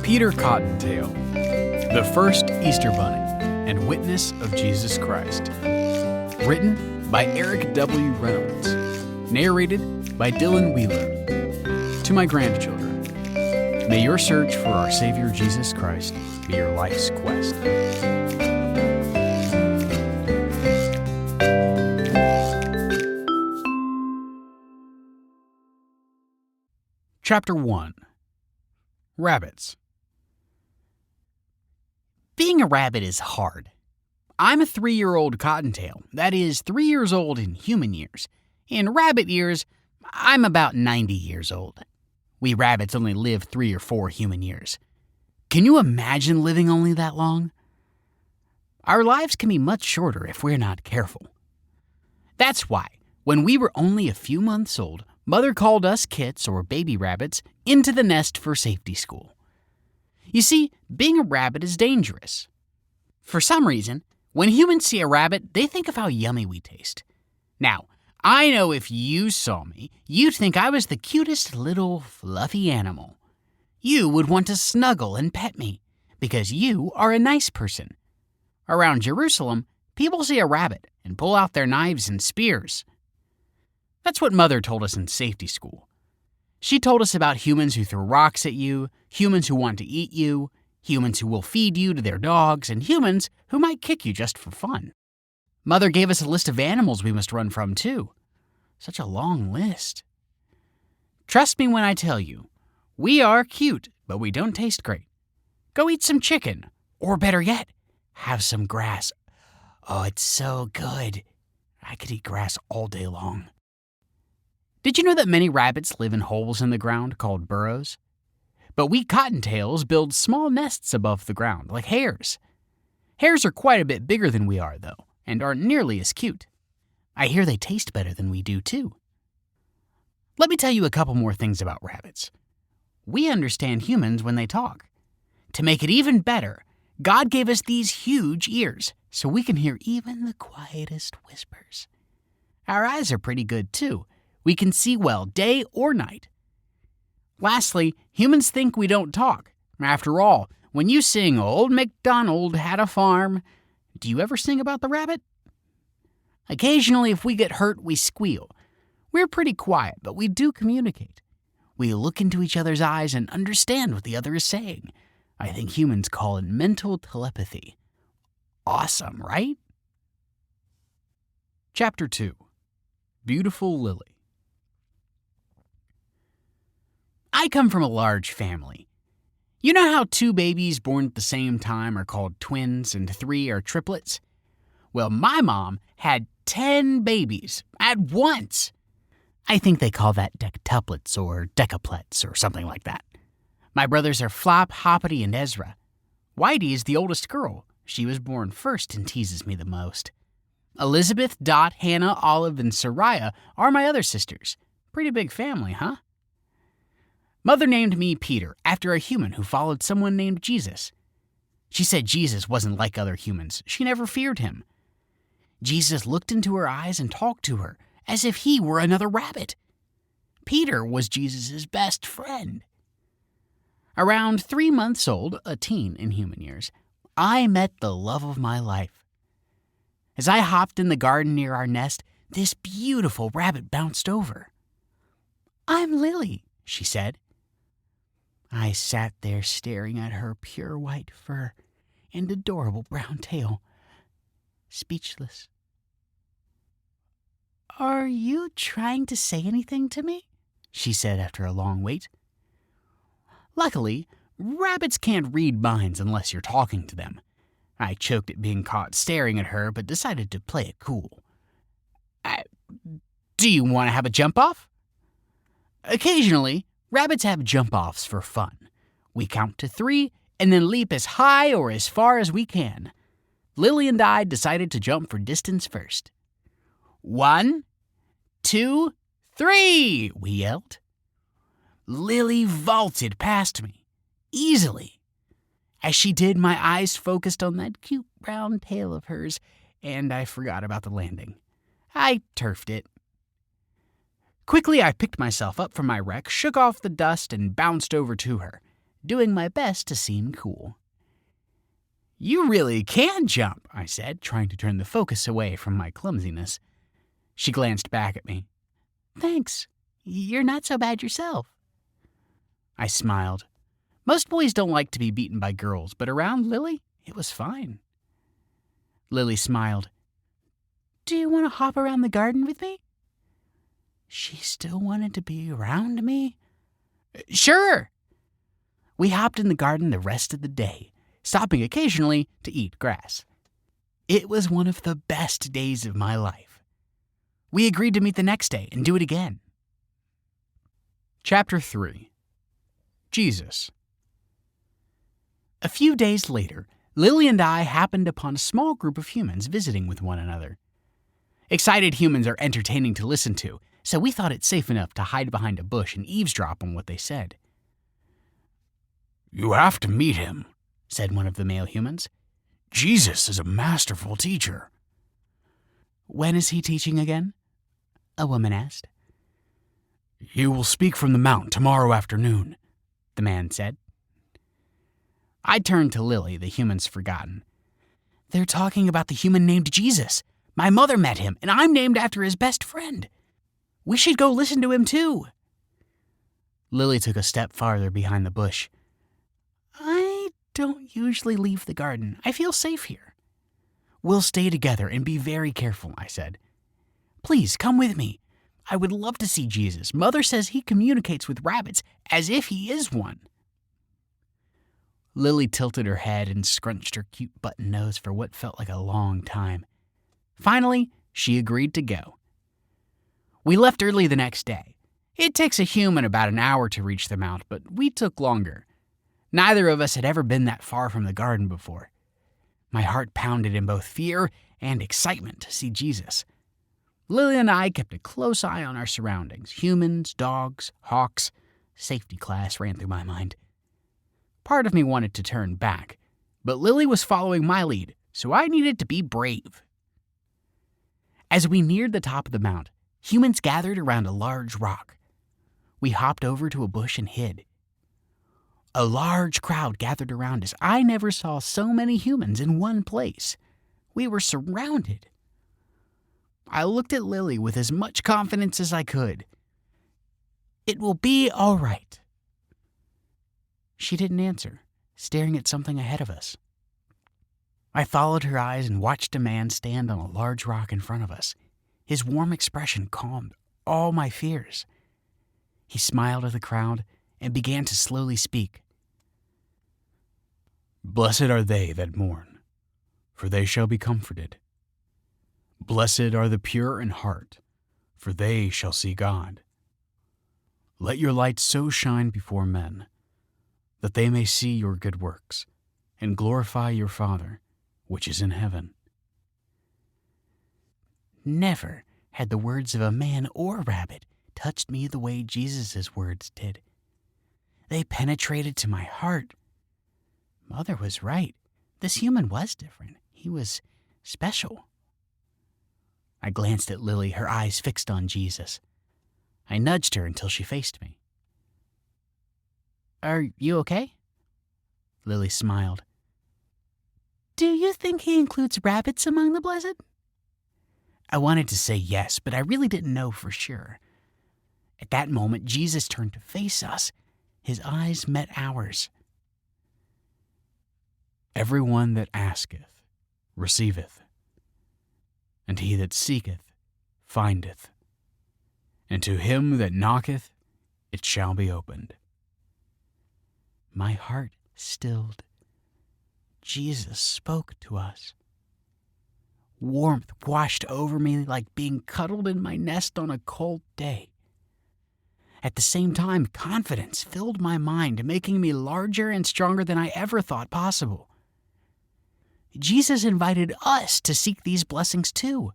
Peter Cottontail, the first Easter Bunny and witness of Jesus Christ. Written by Eric W. Reynolds. Narrated by Dylan Wheeler. To my grandchildren, may your search for our Savior Jesus Christ be your life's quest. Chapter 1. Rabbits. Being a rabbit is hard. I'm a 3-year-old Cottontail, that is 3 years old in human years. In rabbit years, I'm about 90 years old. We rabbits only live 3 or 4 human years. Can you imagine living only that long? Our lives can be much shorter if we're not careful. That's why, when we were only a few months old, Mother called us kits or baby rabbits into the nest for safety school. You see, being a rabbit is dangerous. For some reason, when humans see a rabbit, they think of how yummy we taste. Now, I know if you saw me, you'd think I was the cutest little fluffy animal. You would want to snuggle and pet me, because you are a nice person. Around Jerusalem, people see a rabbit and pull out their knives and spears. That's what Mother told us in safety school. She told us about humans who throw rocks at you, humans who want to eat you, humans who will feed you to their dogs, and humans who might kick you just for fun. Mother gave us a list of animals we must run from, too. Such a long list. Trust me when I tell you, we are cute, but we don't taste great. Go eat some chicken, or better yet, have some grass. Oh, it's so good. I could eat grass all day long. Did you know that many rabbits live in holes in the ground called burrows? But we cottontails build small nests above the ground, like hares. Hares are quite a bit bigger than we are, though, and aren't nearly as cute. I hear they taste better than we do, too. Let me tell you a couple more things about rabbits. We understand humans when they talk. To make it even better, God gave us these huge ears, so we can hear even the quietest whispers. Our eyes are pretty good, too. We can see well day or night. Lastly, humans think we don't talk. After all, when you sing Old MacDonald Had a Farm, do you ever sing about the rabbit? Occasionally, if we get hurt, we squeal. We're pretty quiet, but we do communicate. We look into each other's eyes and understand what the other is saying. I think humans call it mental telepathy. Awesome, right? Chapter 2. Beautiful Lily. I come from a large family. You know how 2 babies born at the same time are called twins and 3 are triplets? Well, my mom had 10 babies at once. I think they call that dectuplets or decaplets or something like that. My brothers are Flop, Hoppity, and Ezra. Whitey is the oldest girl. She was born first and teases me the most. Elizabeth, Dot, Hannah, Olive, and Soraya are my other sisters. Pretty big family, huh? Mother named me Peter after a human who followed someone named Jesus. She said Jesus wasn't like other humans. She never feared him. Jesus looked into her eyes and talked to her as if he were another rabbit. Peter was Jesus' best friend. Around 3 months old, a teen in human years, I met the love of my life. As I hopped in the garden near our nest, this beautiful rabbit bounced over. "I'm Lily," she said. I sat there staring at her pure white fur and adorable brown tail, speechless. "Are you trying to say anything to me?" she said after a long wait. Luckily, rabbits can't read minds unless you're talking to them. I choked at being caught staring at her, but decided to play it cool. "Do you want to have a jump-off?" Occasionally, rabbits have jump-offs for fun. We count to 3 and then leap as high or as far as we can. Lily and I decided to jump for distance first. 1, 2, 3, we yelled. Lily vaulted past me, easily. As she did, my eyes focused on that cute brown tail of hers, and I forgot about the landing. I turfed it. Quickly, I picked myself up from my wreck, shook off the dust, and bounced over to her. doing my best to seem cool. "You really can jump," I said, trying to turn the focus away from my clumsiness. She glanced back at me. "Thanks. You're not so bad yourself." I smiled. Most boys don't like to be beaten by girls, but around Lily, it was fine. Lily smiled. "Do you want to hop around the garden with me?" She still wanted to be around me? "Sure." We hopped in the garden the rest of the day, stopping occasionally to eat grass. It was one of the best days of my life. We agreed to meet the next day and do it again. Chapter 3. Jesus. A few days later, Lily and I happened upon a small group of humans visiting with one another. Excited humans are entertaining to listen to, so we thought it safe enough to hide behind a bush and eavesdrop on what they said. "You have to meet him," said one of the male humans. "Jesus is a masterful teacher." "When is he teaching again?" a woman asked. "He will speak from the mount tomorrow afternoon," the man said. I turned to Lily, the human's forgotten. "They're talking about the human named Jesus. My mother met him, and I'm named after his best friend. We should go listen to him too." Lily took a step farther behind the bush. "I don't usually leave the garden. I feel safe here." "We'll stay together and be very careful," I said. "Please come with me. I would love to see Jesus. Mother says he communicates with rabbits as if he is one." Lily tilted her head and scrunched her cute button nose for what felt like a long time. Finally, she agreed to go. We left early the next day. It takes a human about an hour to reach the mount, but we took longer. Neither of us had ever been that far from the garden before. My heart pounded in both fear and excitement to see Jesus. Lily and I kept a close eye on our surroundings. Humans, dogs, hawks. Safety class ran through my mind. Part of me wanted to turn back, but Lily was following my lead, so I needed to be brave. As we neared the top of the mount, humans gathered around a large rock. We hopped over to a bush and hid. A large crowd gathered around us. I never saw so many humans in one place. We were surrounded. I looked at Lily with as much confidence as I could. "It will be all right." She didn't answer, staring at something ahead of us. I followed her eyes and watched a man stand on a large rock in front of us. His warm expression calmed all my fears. He smiled at the crowd and began to slowly speak. "Blessed are they that mourn, for they shall be comforted. Blessed are the pure in heart, for they shall see God. Let your light so shine before men, that they may see your good works, and glorify your Father, which is in heaven." Never had the words of a man or rabbit touched me the way Jesus' words did. They penetrated to my heart. Mother was right. This human was different. He was special. I glanced at Lily, her eyes fixed on Jesus. I nudged her until she faced me. "Are you okay?" Lily smiled. "Do you think he includes rabbits among the blessed?" I wanted to say yes, but I really didn't know for sure. At that moment, Jesus turned to face us. His eyes met ours. "Every one that asketh, receiveth. And he that seeketh, findeth. And to him that knocketh, it shall be opened." My heart stilled. Jesus spoke to us. Warmth washed over me like being cuddled in my nest on a cold day. At the same time, confidence filled my mind, making me larger and stronger than I ever thought possible. Jesus invited us to seek these blessings too.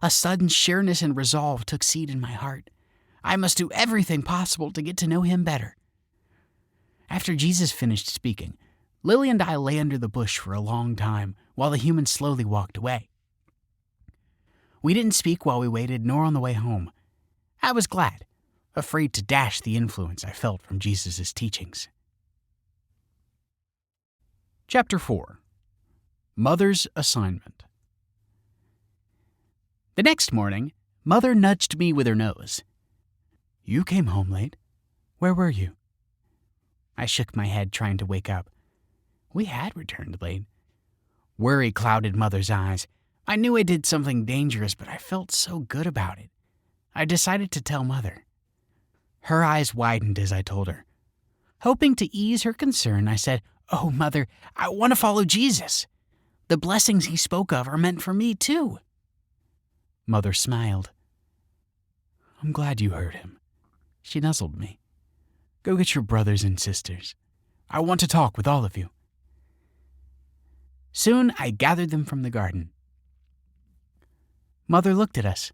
A sudden sureness and resolve took seed in my heart. I must do everything possible to get to know him better. After Jesus finished speaking, Lily and I lay under the bush for a long time while the humans slowly walked away. We didn't speak while we waited, nor on the way home. I was glad, afraid to dash the influence I felt from Jesus' teachings. Chapter 4. Mother's Assignment. The next morning, Mother nudged me with her nose. "You came home late. Where were you?" I shook my head, trying to wake up. We had returned late. Worry clouded Mother's eyes. I knew I did something dangerous, but I felt so good about it. I decided to tell Mother. Her eyes widened as I told her. Hoping to ease her concern, I said, "Oh, Mother, I want to follow Jesus. The blessings he spoke of are meant for me, too." Mother smiled. "I'm glad you heard him." She nuzzled me. "Go get your brothers and sisters. I want to talk with all of you." Soon I gathered them from the garden. Mother looked at us.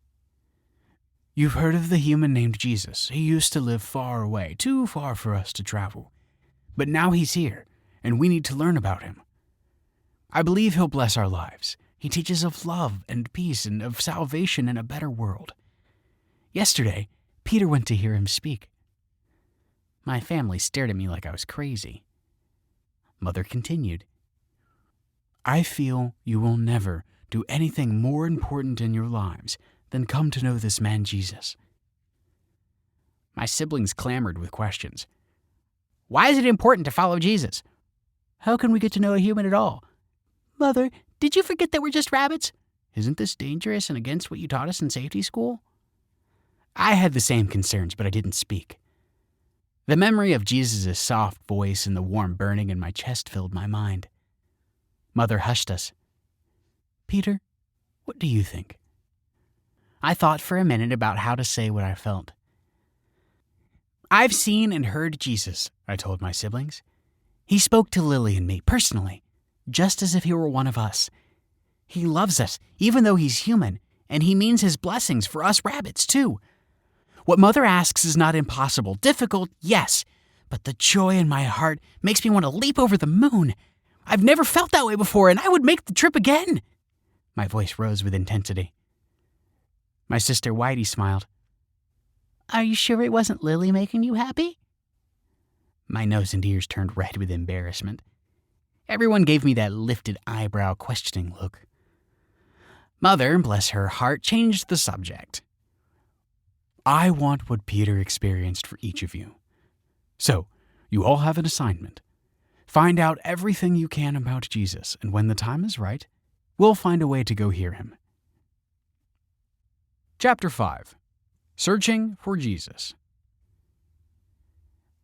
"You've heard of the human named Jesus. He used to live far away, too far for us to travel. But now he's here, and we need to learn about him. I believe he'll bless our lives. He teaches of love and peace and of salvation in a better world. Yesterday, Peter went to hear him speak." My family stared at me like I was crazy. Mother continued. "I feel you will never do anything more important in your lives than come to know this man Jesus." My siblings clamored with questions. "Why is it important to follow Jesus? How can we get to know a human at all? Mother, did you forget that we're just rabbits? Isn't this dangerous and against what you taught us in safety school?" I had the same concerns, but I didn't speak. The memory of Jesus' soft voice and the warm burning in my chest filled my mind. Mother hushed us. "Peter, what do you think?" I thought for a minute about how to say what I felt. "I've seen and heard Jesus," I told my siblings. "He spoke to Lily and me personally, just as if he were one of us. He loves us, even though he's human, and he means his blessings for us rabbits, too. What Mother asks is not impossible. Difficult, yes, but the joy in my heart makes me want to leap over the moon. I've never felt that way before, and I would make the trip again." My voice rose with intensity. My sister Whitey smiled. "Are you sure it wasn't Lily making you happy?" My nose and ears turned red with embarrassment. Everyone gave me that lifted eyebrow questioning look. Mother, bless her heart, changed the subject. "I want what Peter experienced for each of you. So, you all have an assignment. Find out everything you can about Jesus, and when the time is right, we'll find a way to go hear him." Chapter 5. Searching for Jesus.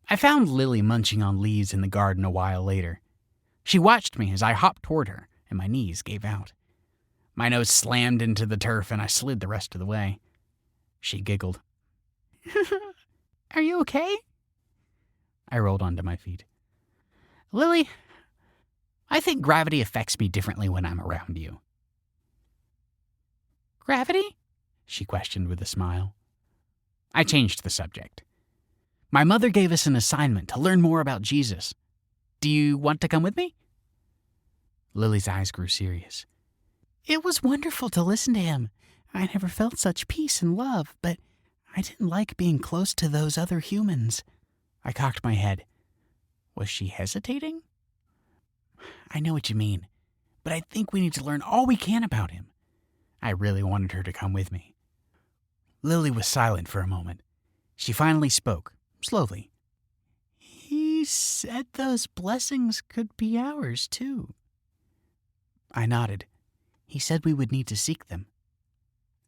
I found Lily munching on leaves in the garden a while later. She watched me as I hopped toward her, and my knees gave out. My nose slammed into the turf, and I slid the rest of the way. She giggled. "Are you okay?" I rolled onto my feet. "Lily, I think gravity affects me differently when I'm around you." "Gravity?" she questioned with a smile. I changed the subject. "My mother gave us an assignment to learn more about Jesus. Do you want to come with me?" Lily's eyes grew serious. "It was wonderful to listen to him. I never felt such peace and love, but I didn't like being close to those other humans." I cocked my head. Was she hesitating? "I know what you mean, but I think we need to learn all we can about him." I really wanted her to come with me. Lily was silent for a moment. She finally spoke, slowly. "He said those blessings could be ours, too." I nodded. "He said we would need to seek them."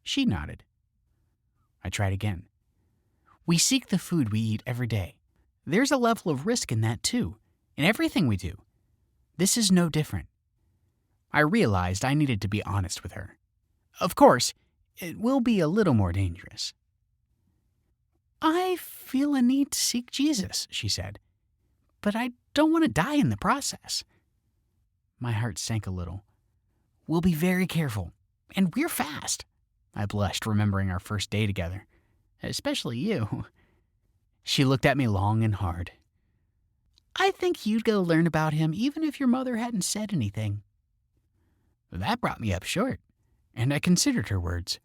She nodded. I tried again. "We seek the food we eat every day. There's a level of risk in that, too, in everything we do. This is no different." I realized I needed to be honest with her. Of course, it will be a little more dangerous. "I feel a need to seek Jesus," she said, "but I don't want to die in the process." My heart sank a little. "We'll be very careful, and we're fast." I blushed, remembering our first day together. "Especially you." She looked at me long and hard. "I think you'd go learn about him even if your mother hadn't said anything." That brought me up short, and I considered her words.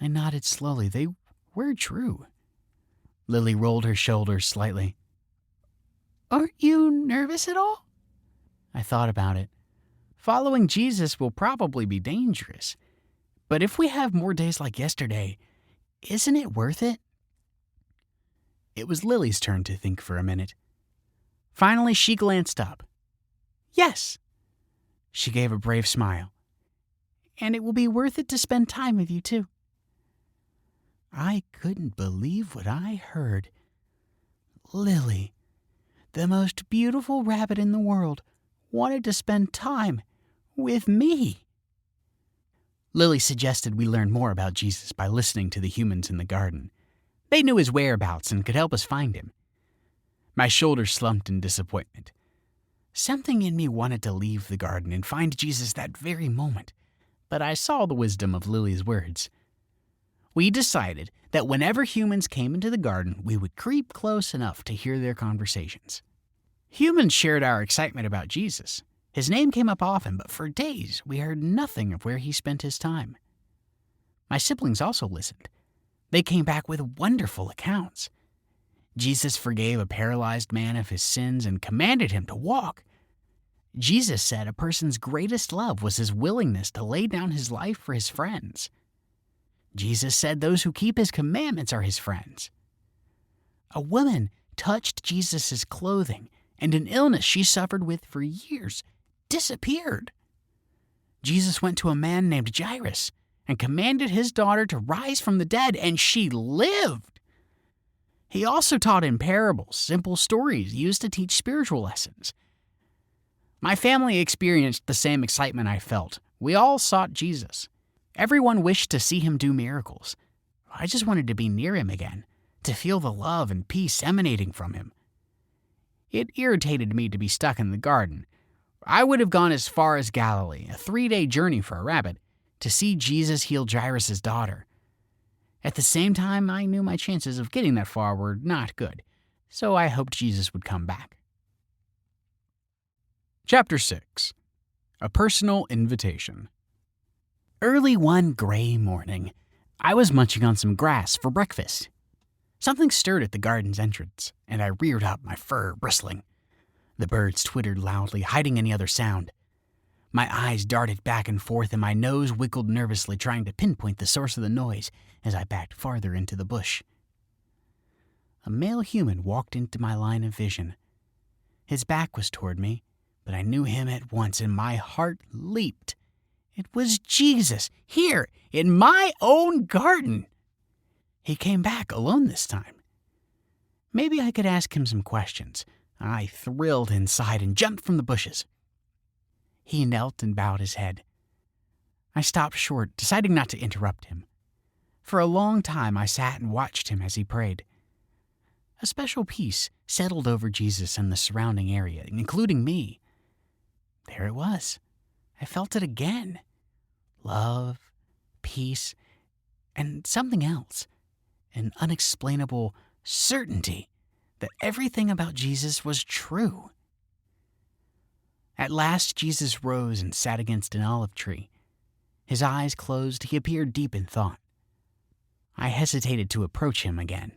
I nodded slowly. They were true. Lily rolled her shoulders slightly. "Aren't you nervous at all?" I thought about it. Following Jesus will probably be dangerous. But if we have more days like yesterday, isn't it worth it? It was Lily's turn to think for a minute. Finally, she glanced up. Yes, she gave a brave smile. And it will be worth it to spend time with you, too. I couldn't believe what I heard. Lily, the most beautiful rabbit in the world, wanted to spend time with me. Lily suggested we learn more about Jesus by listening to the humans in the garden. They knew his whereabouts and could help us find him. My shoulders slumped in disappointment. Something in me wanted to leave the garden and find Jesus that very moment, but I saw the wisdom of Lily's words. We decided that whenever humans came into the garden, we would creep close enough to hear their conversations. Humans shared our excitement about Jesus. His name came up often, but for days we heard nothing of where he spent his time. My siblings also listened. They came back with wonderful accounts. Jesus forgave a paralyzed man of his sins and commanded him to walk. Jesus said a person's greatest love was his willingness to lay down his life for his friends. Jesus said those who keep his commandments are his friends. A woman touched Jesus' clothing, and an illness she suffered with for years disappeared. Jesus went to a man named Jairus and commanded his daughter to rise from the dead, and she lived. He also taught in parables, simple stories used to teach spiritual lessons. My family experienced the same excitement I felt. We all sought Jesus. Everyone wished to see him do miracles. I just wanted to be near him again, to feel the love and peace emanating from him. It irritated me to be stuck in the garden. I would have gone as far as Galilee, a 3-day journey for a rabbit, to see Jesus heal Jairus' daughter. At the same time, I knew my chances of getting that far were not good, so I hoped Jesus would come back. Chapter 6. A Personal Invitation. Early one gray morning, I was munching on some grass for breakfast. Something stirred at the garden's entrance, and I reared up, my fur bristling. The birds twittered loudly, hiding any other sound. My eyes darted back and forth, and my nose wiggled nervously, trying to pinpoint the source of the noise as I backed farther into the bush. A male human walked into my line of vision. His back was toward me, but I knew him at once, and my heart leaped. It was Jesus, here, in my own garden. He came back alone this time. Maybe I could ask him some questions. I thrilled inside and jumped from the bushes. He knelt and bowed his head. I stopped short, deciding not to interrupt him. For a long time I sat and watched him as he prayed. A special peace settled over Jesus and the surrounding area, including me. There it was. I felt it again. Love, peace, and something else. An unexplainable certainty that everything about Jesus was true. At last Jesus rose and sat against an olive tree. His eyes closed, he appeared deep in thought. I hesitated to approach him again.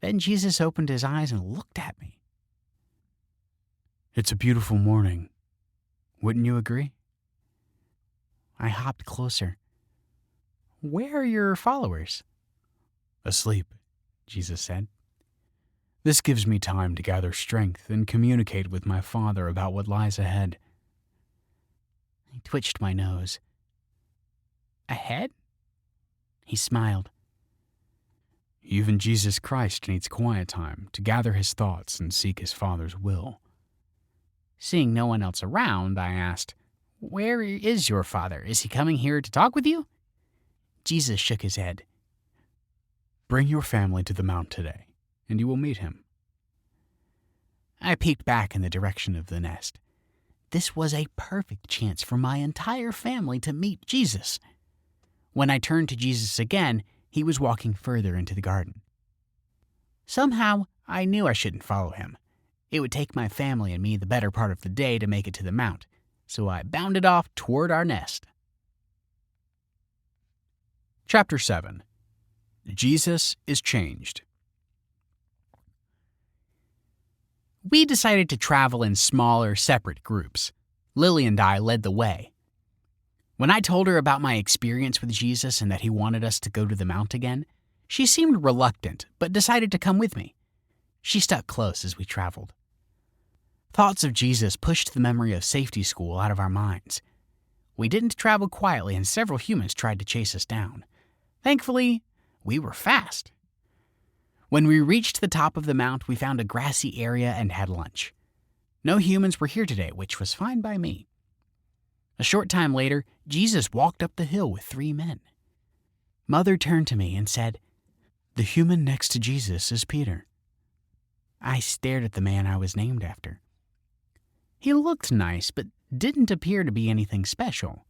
Then Jesus opened his eyes and looked at me. "It's a beautiful morning. Wouldn't you agree?" I hopped closer. "Where are your followers?" "Asleep," Jesus said. "This gives me time to gather strength and communicate with my Father about what lies ahead." I twitched my nose. "Ahead?" He smiled. "Even Jesus Christ needs quiet time to gather his thoughts and seek his Father's will." Seeing no one else around, I asked, "Where is your Father? Is he coming here to talk with you?" Jesus shook his head. "Bring your family to the mount today, and you will meet him." I peeked back in the direction of the nest. This was a perfect chance for my entire family to meet Jesus. When I turned to Jesus again, he was walking further into the garden. Somehow, I knew I shouldn't follow him. It would take my family and me the better part of the day to make it to the mount, so I bounded off toward our nest. Chapter 7. Jesus is Changed. We decided to travel in smaller, separate groups. Lily and I led the way. When I told her about my experience with Jesus and that he wanted us to go to the mount again, she seemed reluctant, but decided to come with me. She stuck close as we traveled. Thoughts of Jesus pushed the memory of safety school out of our minds. We didn't travel quietly, and several humans tried to chase us down. Thankfully, we were fast. When we reached the top of the mount, we found a grassy area and had lunch. No humans were here today, which was fine by me. A short time later, Jesus walked up the hill with 3 men. Mother turned to me and said, "The human next to Jesus is Peter." I stared at the man I was named after. He looked nice, but didn't appear to be anything special.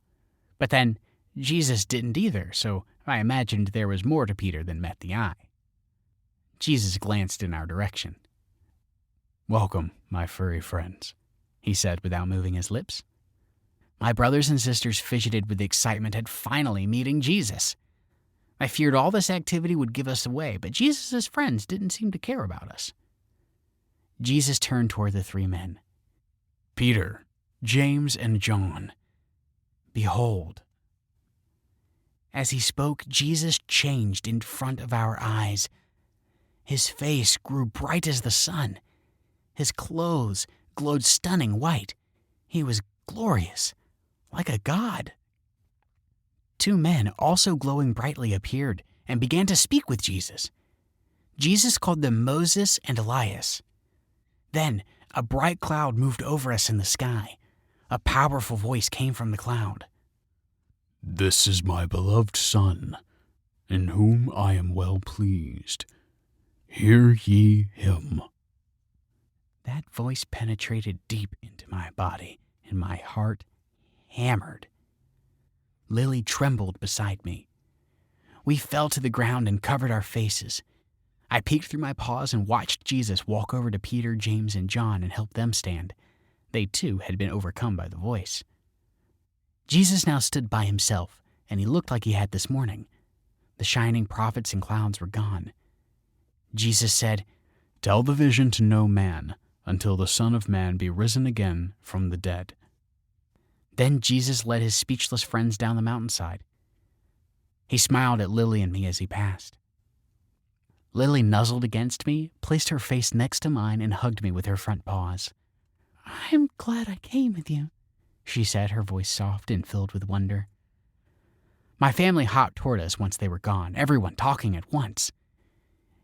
But then, Jesus didn't either, so I imagined there was more to Peter than met the eye. Jesus glanced in our direction. "Welcome, my furry friends," he said without moving his lips. My brothers and sisters fidgeted with excitement at finally meeting Jesus. I feared all this activity would give us away, but Jesus' friends didn't seem to care about us. Jesus turned toward the 3 men. "Peter, James, and John, behold." As he spoke, Jesus changed in front of our eyes. His face grew bright as the sun. His clothes glowed stunning white. He was glorious, like a god. 2 men, also glowing brightly, appeared and began to speak with Jesus. Jesus called them Moses and Elias. Then a bright cloud moved over us in the sky. A powerful voice came from the cloud. "This is my beloved Son, in whom I am well pleased. Hear ye him." That voice penetrated deep into my body, and my heart hammered. Lily trembled beside me. We fell to the ground and covered our faces. I peeked through my paws and watched Jesus walk over to Peter, James, and John and help them stand. They, too, had been overcome by the voice. Jesus now stood by himself, and he looked like he had this morning. The shining prophets and clouds were gone. Jesus said, "Tell the vision to no man, until the Son of Man be risen again from the dead." Then Jesus led his speechless friends down the mountainside. He smiled at Lily and me as he passed. Lily nuzzled against me, placed her face next to mine, and hugged me with her front paws. "I'm glad I came with you," she said, her voice soft and filled with wonder. My family hopped toward us once they were gone, everyone talking at once.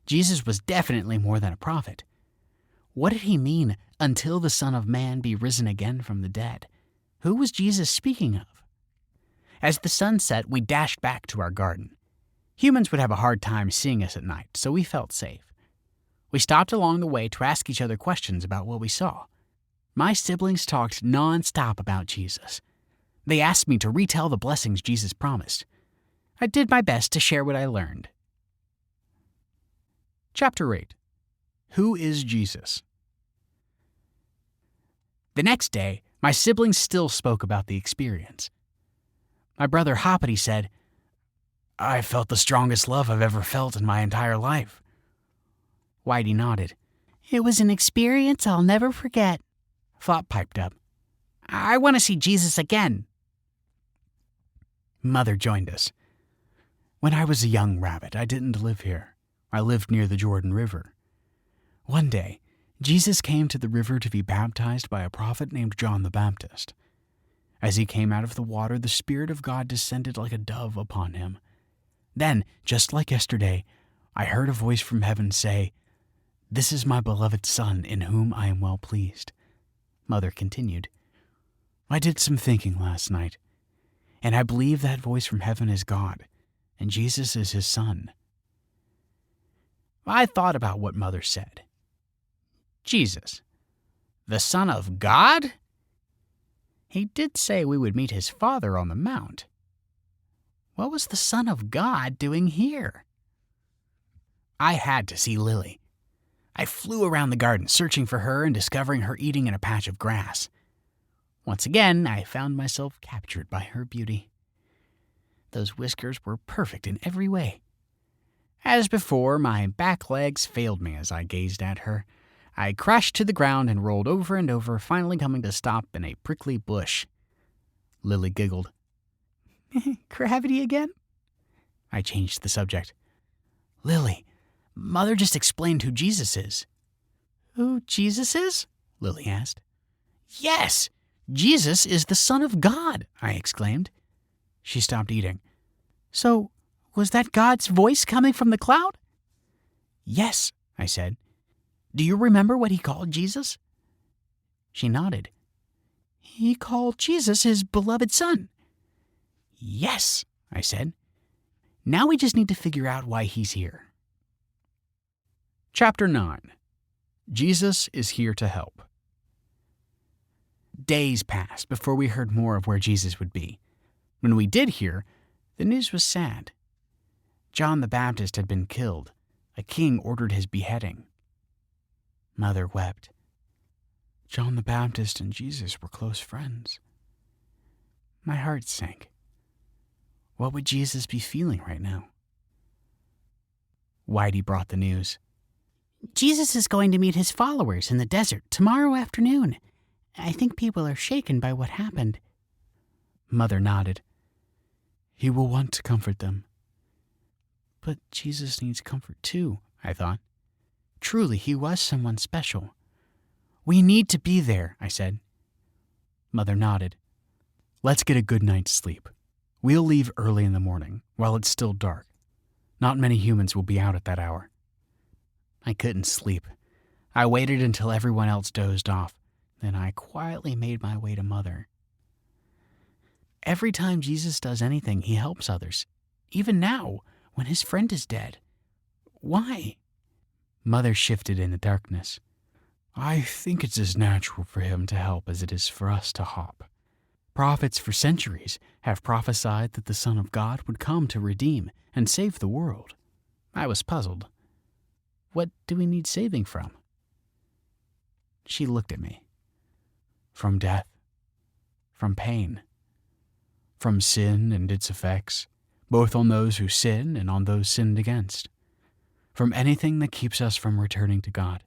Jesus was definitely more than a prophet. What did he mean, "until the Son of Man be risen again from the dead"? Who was Jesus speaking of? As the sun set, we dashed back to our garden. Humans would have a hard time seeing us at night, so we felt safe. We stopped along the way to ask each other questions about what we saw. My siblings talked non-stop about Jesus. They asked me to retell the blessings Jesus promised. I did my best to share what I learned. Chapter 8. Who is Jesus? The next day, my siblings still spoke about the experience. My brother Hoppity said, "I felt the strongest love I've ever felt in my entire life." Whitey nodded. "It was an experience I'll never forget." Flop piped up, "I want to see Jesus again." Mother joined us. "When I was a young rabbit, I didn't live here. I lived near the Jordan River. One day, Jesus came to the river to be baptized by a prophet named John the Baptist. As he came out of the water, the Spirit of God descended like a dove upon him. Then, just like yesterday, I heard a voice from heaven say, 'This is my beloved Son, in whom I am well pleased.'" Mother continued, "I did some thinking last night, and I believe that voice from heaven is God, and Jesus is his Son." I thought about what Mother said. Jesus, the Son of God? He did say we would meet his Father on the Mount. What was the Son of God doing here? I had to see Lily. I flew around the garden searching for her and discovering her eating in a patch of grass. Once again, I found myself captured by her beauty. Those whiskers were perfect in every way. As before, my back legs failed me as I gazed at her. I crashed to the ground and rolled over and over, finally coming to stop in a prickly bush. Lily giggled. Gravity again? I changed the subject. Lily, Mother just explained who Jesus is. Who Jesus is? Lily asked. Yes! Jesus is the Son of God, I exclaimed. She stopped eating. So, was that God's voice coming from the cloud? Yes, I said. Do you remember what he called Jesus? She nodded. He called Jesus his beloved Son. Yes, I said. Now we just need to figure out why he's here. Chapter 9. Jesus is here to help. Days passed before we heard more of where Jesus would be. When we did hear, the news was sad. John the Baptist had been killed. A king ordered his beheading. Mother wept. John the Baptist and Jesus were close friends. My heart sank. What would Jesus be feeling right now? Whitey brought the news. Jesus is going to meet his followers in the desert tomorrow afternoon. I think people are shaken by what happened. Mother nodded. He will want to comfort them. But Jesus needs comfort too, I thought. Truly, he was someone special. We need to be there, I said. Mother nodded. Let's get a good night's sleep. We'll leave early in the morning, while it's still dark. Not many humans will be out at that hour. I couldn't sleep. I waited until everyone else dozed off. Then I quietly made my way to Mother. Every time Jesus does anything, he helps others. Even now, when his friend is dead. Why? Mother shifted in the darkness. I think it's as natural for him to help as it is for us to hop. Prophets for centuries have prophesied that the Son of God would come to redeem and save the world. I was puzzled. What do we need saving from? She looked at me. From death. From pain. From sin and its effects, both on those who sin and on those sinned against. From anything that keeps us from returning to God.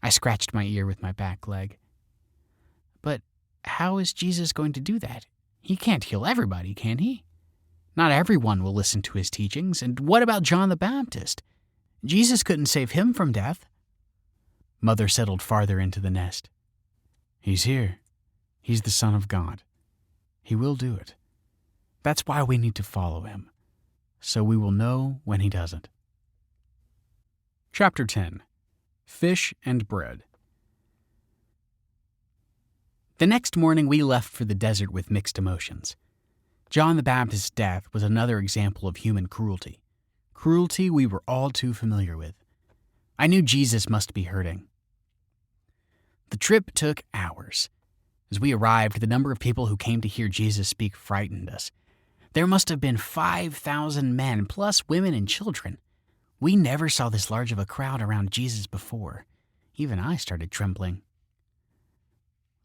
I scratched my ear with my back leg. But how is Jesus going to do that? He can't heal everybody, can he? Not everyone will listen to his teachings. And what about John the Baptist? Jesus couldn't save him from death. Mother settled farther into the nest. He's here. He's the Son of God. He will do it. That's why we need to follow him, so we will know when he doesn't. Chapter 10. Fish and Bread. The next morning we left for the desert with mixed emotions. John the Baptist's death was another example of human cruelty. Cruelty we were all too familiar with. I knew Jesus must be hurting. The trip took hours. As we arrived, the number of people who came to hear Jesus speak frightened us. There must have been 5,000 men, plus women and children. We never saw this large of a crowd around Jesus before. Even I started trembling.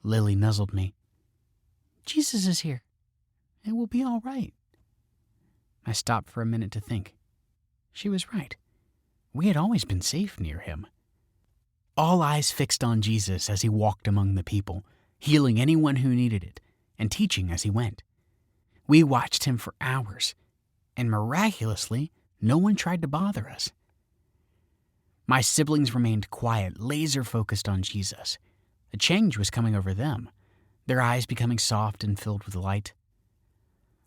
Lily nuzzled me. Jesus is here. It will be all right. I stopped for a minute to think. She was right. We had always been safe near him. All eyes fixed on Jesus as he walked among the people, healing anyone who needed it, and teaching as he went. We watched him for hours, and miraculously, no one tried to bother us. My siblings remained quiet, laser-focused on Jesus. A change was coming over them, their eyes becoming soft and filled with light.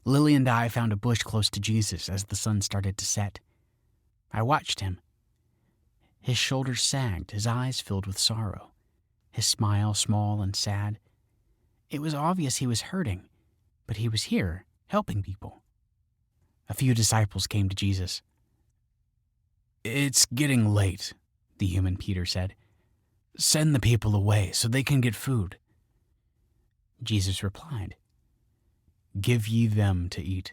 Lily and I found a bush close to Jesus as the sun started to set. I watched him. His shoulders sagged, his eyes filled with sorrow, his smile small and sad. It was obvious he was hurting, but he was here, helping people. A few disciples came to Jesus. "It's getting late," the human Peter said. "Send the people away so they can get food." Jesus replied, "Give ye them to eat."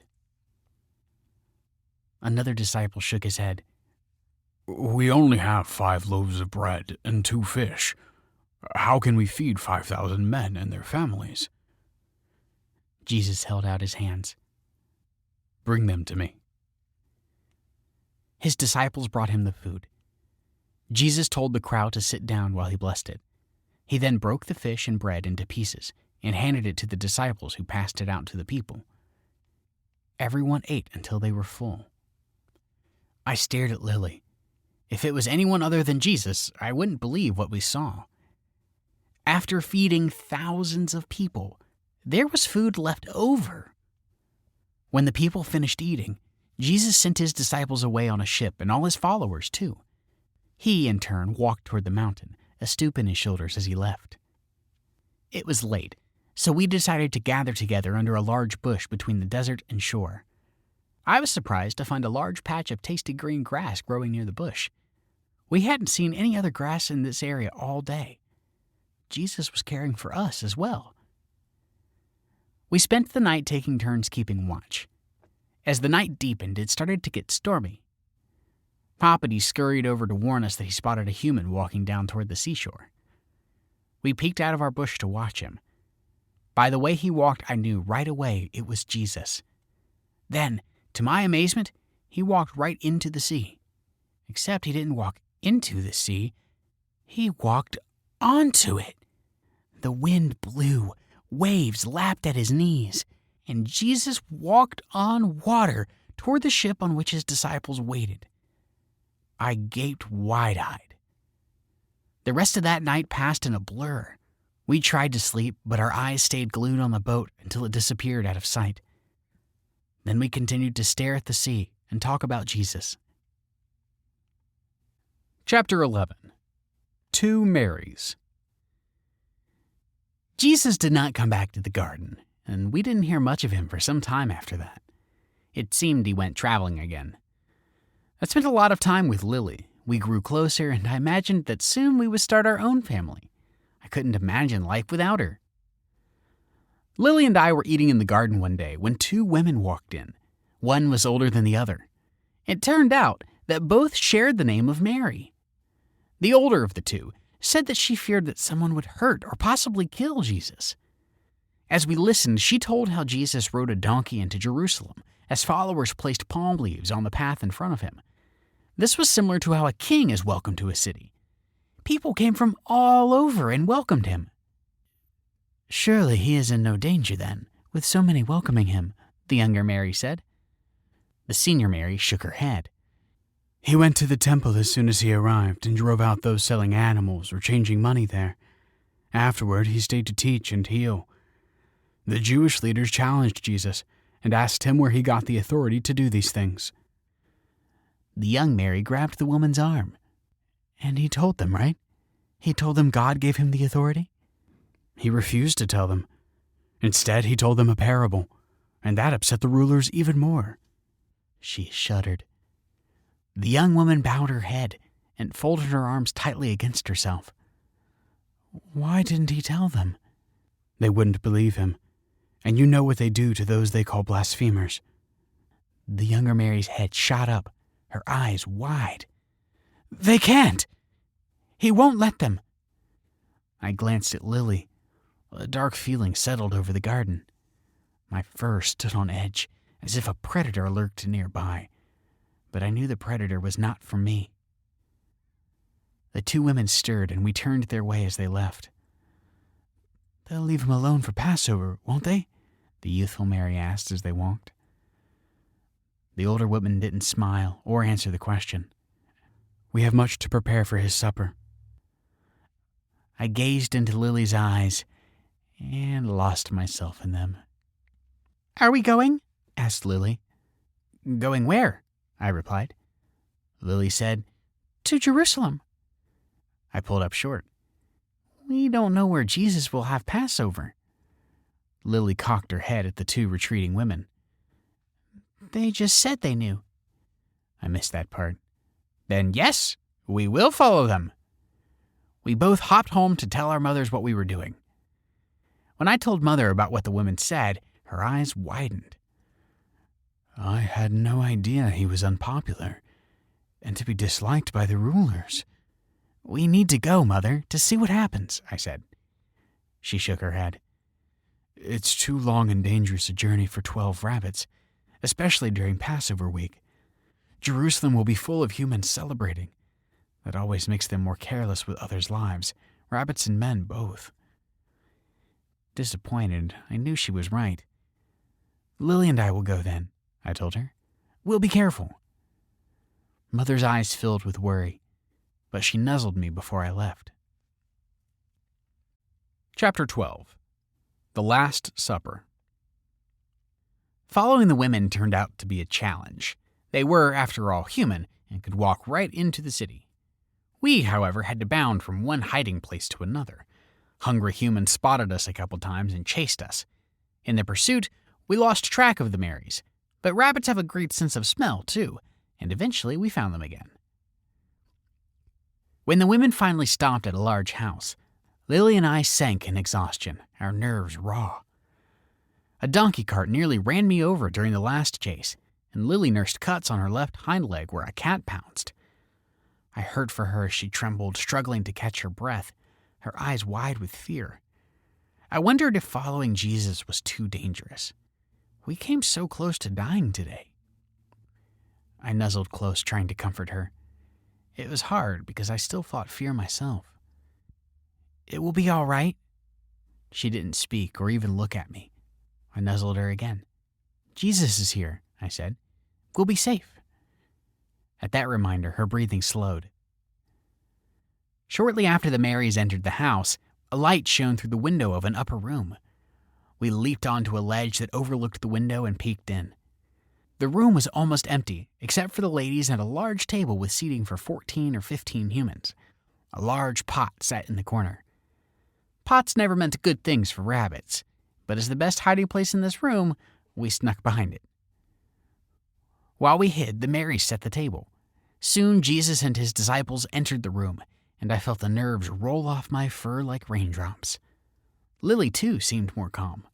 Another disciple shook his head. "We only have 5 loaves of bread and 2 fish. How can we feed 5,000 men and their families?" Jesus held out his hands. "Bring them to me." His disciples brought him the food. Jesus told the crowd to sit down while he blessed it. He then broke the fish and bread into pieces and handed it to the disciples, who passed it out to the people. Everyone ate until they were full. I stared at Lily. If it was anyone other than Jesus, I wouldn't believe what we saw. After feeding thousands of people, there was food left over. When the people finished eating, Jesus sent his disciples away on a ship, and all his followers too. He, in turn, walked toward the mountain, a stoop in his shoulders as he left. It was late, so we decided to gather together under a large bush between the desert and shore. I was surprised to find a large patch of tasty green grass growing near the bush. We hadn't seen any other grass in this area all day. Jesus was caring for us as well. We spent the night taking turns keeping watch. As the night deepened, it started to get stormy. Poppity scurried over to warn us that he spotted a human walking down toward the seashore. We peeked out of our bush to watch him. By the way he walked, I knew right away it was Jesus. Then, to my amazement, he walked right into the sea. Except he didn't walk into the sea, he walked onto it. The wind blew, waves lapped at his knees, and Jesus walked on water toward the ship on which his disciples waited. I gaped wide-eyed. The rest of that night passed in a blur. We tried to sleep, but our eyes stayed glued on the boat until it disappeared out of sight. Then we continued to stare at the sea and talk about Jesus. Chapter 11. Two Marys. Jesus did not come back to the garden, and we didn't hear much of him for some time after that. It seemed he went traveling again. I spent a lot of time with Lily. We grew closer, and I imagined that soon we would start our own family. I couldn't imagine life without her. Lily and I were eating in the garden one day when two women walked in. One was older than the other. It turned out that both shared the name of Mary. The older of the two said that she feared that someone would hurt or possibly kill Jesus. As we listened, she told how Jesus rode a donkey into Jerusalem as followers placed palm leaves on the path in front of him. This was similar to how a king is welcomed to a city. People came from all over and welcomed him. "Surely he is in no danger then, with so many welcoming him," the younger Mary said. The senior Mary shook her head. "He went to the temple as soon as he arrived and drove out those selling animals or changing money there. Afterward, he stayed to teach and heal. The Jewish leaders challenged Jesus and asked him where he got the authority to do these things." The young Mary grabbed the woman's arm. "And he told them, right? He told them God gave him the authority?" "He refused to tell them. Instead, he told them a parable, and that upset the rulers even more." She shuddered. The young woman bowed her head and folded her arms tightly against herself. "Why didn't he tell them?" "They wouldn't believe him, and you know what they do to those they call blasphemers." The younger Mary's head shot up, her eyes wide. "They can't! He won't let them!" I glanced at Lily. A dark feeling settled over the garden. My fur stood on edge, as if a predator lurked nearby. But I knew the predator was not for me. The two women stirred, and we turned their way as they left. "They'll leave him alone for Passover, won't they?" the youthful Mary asked as they walked. The older woman didn't smile or answer the question. "We have much to prepare for his supper." I gazed into Lily's eyes and lost myself in them. "Are we going?" asked Lily. "Going where?" I replied. Lily said, "To Jerusalem." I pulled up short. "We don't know where Jesus will have Passover." Lily cocked her head at the two retreating women. "They just said they knew." I missed that part. "Then yes, we will follow them." We both hopped home to tell our mothers what we were doing. When I told Mother about what the women said, her eyes widened. "I had no idea he was unpopular, and to be disliked by the rulers." "We need to go, Mother, to see what happens," I said. She shook her head. "It's too long and dangerous a journey for 12 rabbits, especially during Passover week. Jerusalem will be full of humans celebrating. It always makes them more careless with others' lives, rabbits and men both. Disappointed, I knew she was right. Lily and I will go then, I told her. We'll be careful. Mother's eyes filled with worry, but she nuzzled me before I left. Chapter 12. The Last Supper. Following the women turned out to be a challenge. They were, after all, human and could walk right into the city. We, however, had to bound from one hiding place to another. Hungry humans spotted us a couple times and chased us. In the pursuit, we lost track of the Marys, but rabbits have a great sense of smell, too, and eventually we found them again. When the women finally stopped at a large house, Lily and I sank in exhaustion, our nerves raw. A donkey cart nearly ran me over during the last chase, and Lily nursed cuts on her left hind leg where a cat pounced. I heard for her as she trembled, struggling to catch her breath, her eyes wide with fear. I wondered if following Jesus was too dangerous. We came so close to dying today. I nuzzled close, trying to comfort her. It was hard because I still fought fear myself. It will be all right. She didn't speak or even look at me. I nuzzled her again. Jesus is here, I said. We'll be safe. At that reminder, her breathing slowed. Shortly after the Marys entered the house, a light shone through the window of an upper room. We leaped onto a ledge that overlooked the window and peeked in. The room was almost empty, except for the ladies and a large table with seating for 14 or 15 humans. A large pot sat in the corner. Pots never meant good things for rabbits, but as the best hiding place in this room, we snuck behind it. While we hid, the Marys set the table. Soon Jesus and his disciples entered the room, and I felt the nerves roll off my fur like raindrops. Lily, too, seemed more calm.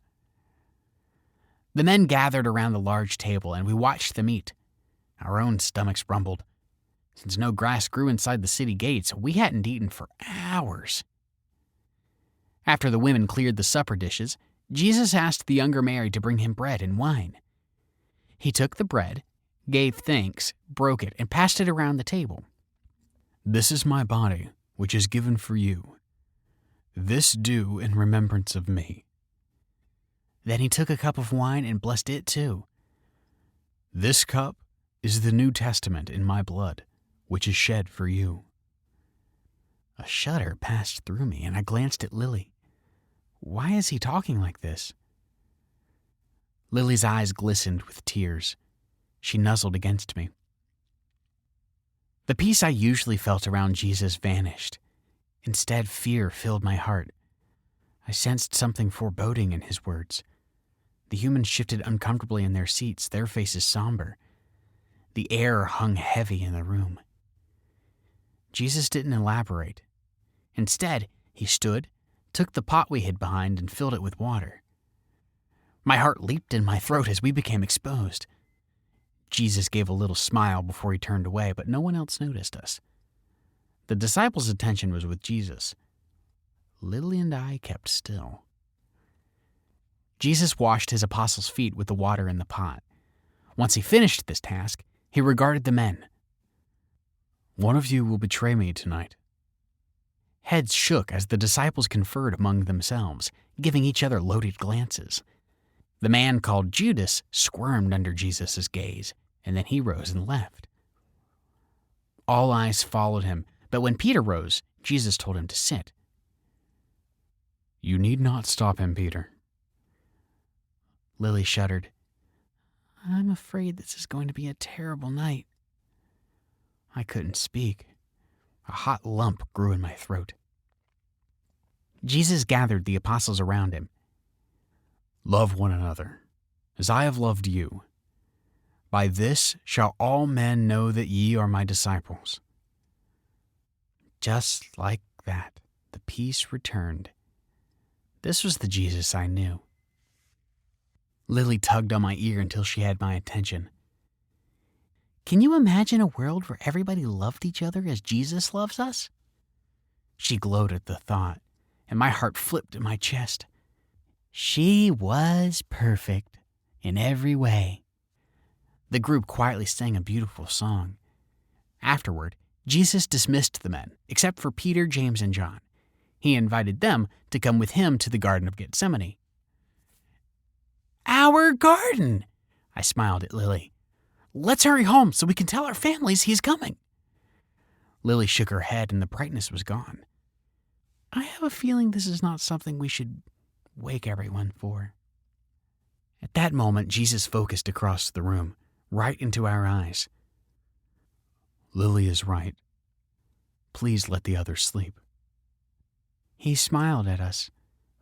The men gathered around the large table, and we watched them eat. Our own stomachs rumbled. Since no grass grew inside the city gates, we hadn't eaten for hours. After the women cleared the supper dishes, Jesus asked the younger Mary to bring him bread and wine. He took the bread, gave thanks, broke it, and passed it around the table. This is my body, which is given for you. This do in remembrance of me. Then he took a cup of wine and blessed it too. This cup is the New Testament in my blood, which is shed for you. A shudder passed through me, and I glanced at Lily. Why is he talking like this? Lily's eyes glistened with tears. She nuzzled against me. The peace I usually felt around Jesus vanished. Instead, fear filled my heart. I sensed something foreboding in his words. The humans shifted uncomfortably in their seats, their faces somber. The air hung heavy in the room. Jesus didn't elaborate. Instead, he stood, took the pot we hid behind, and filled it with water. My heart leaped in my throat as we became exposed. Jesus gave a little smile before he turned away, but no one else noticed us. The disciples' attention was with Jesus. Lily and I kept still. Jesus washed his apostles' feet with the water in the pot. Once he finished this task, he regarded the men. One of you will betray me tonight. Heads shook as the disciples conferred among themselves, giving each other loaded glances. The man called Judas squirmed under Jesus' gaze, and then he rose and left. All eyes followed him, but when Peter rose, Jesus told him to sit. You need not stop him, Peter. Lily shuddered. I'm afraid this is going to be a terrible night. I couldn't speak. A hot lump grew in my throat. Jesus gathered the apostles around him. Love one another, as I have loved you. By this shall all men know that ye are my disciples. Just like that, the peace returned. This was the Jesus I knew. Lily tugged on my ear until she had my attention. Can you imagine a world where everybody loved each other as Jesus loves us? She glowed at the thought, and my heart flipped in my chest. She was perfect in every way. The group quietly sang a beautiful song. Afterward, Jesus dismissed the men, except for Peter, James, and John. He invited them to come with him to the Garden of Gethsemane. "Our garden!" I smiled at Lily. "Let's hurry home so we can tell our families he's coming." Lily shook her head and the brightness was gone. "I have a feeling this is not something we should wake everyone for." At that moment, Jesus focused across the room, right into our eyes. "Lily is right. Please let the others sleep." He smiled at us,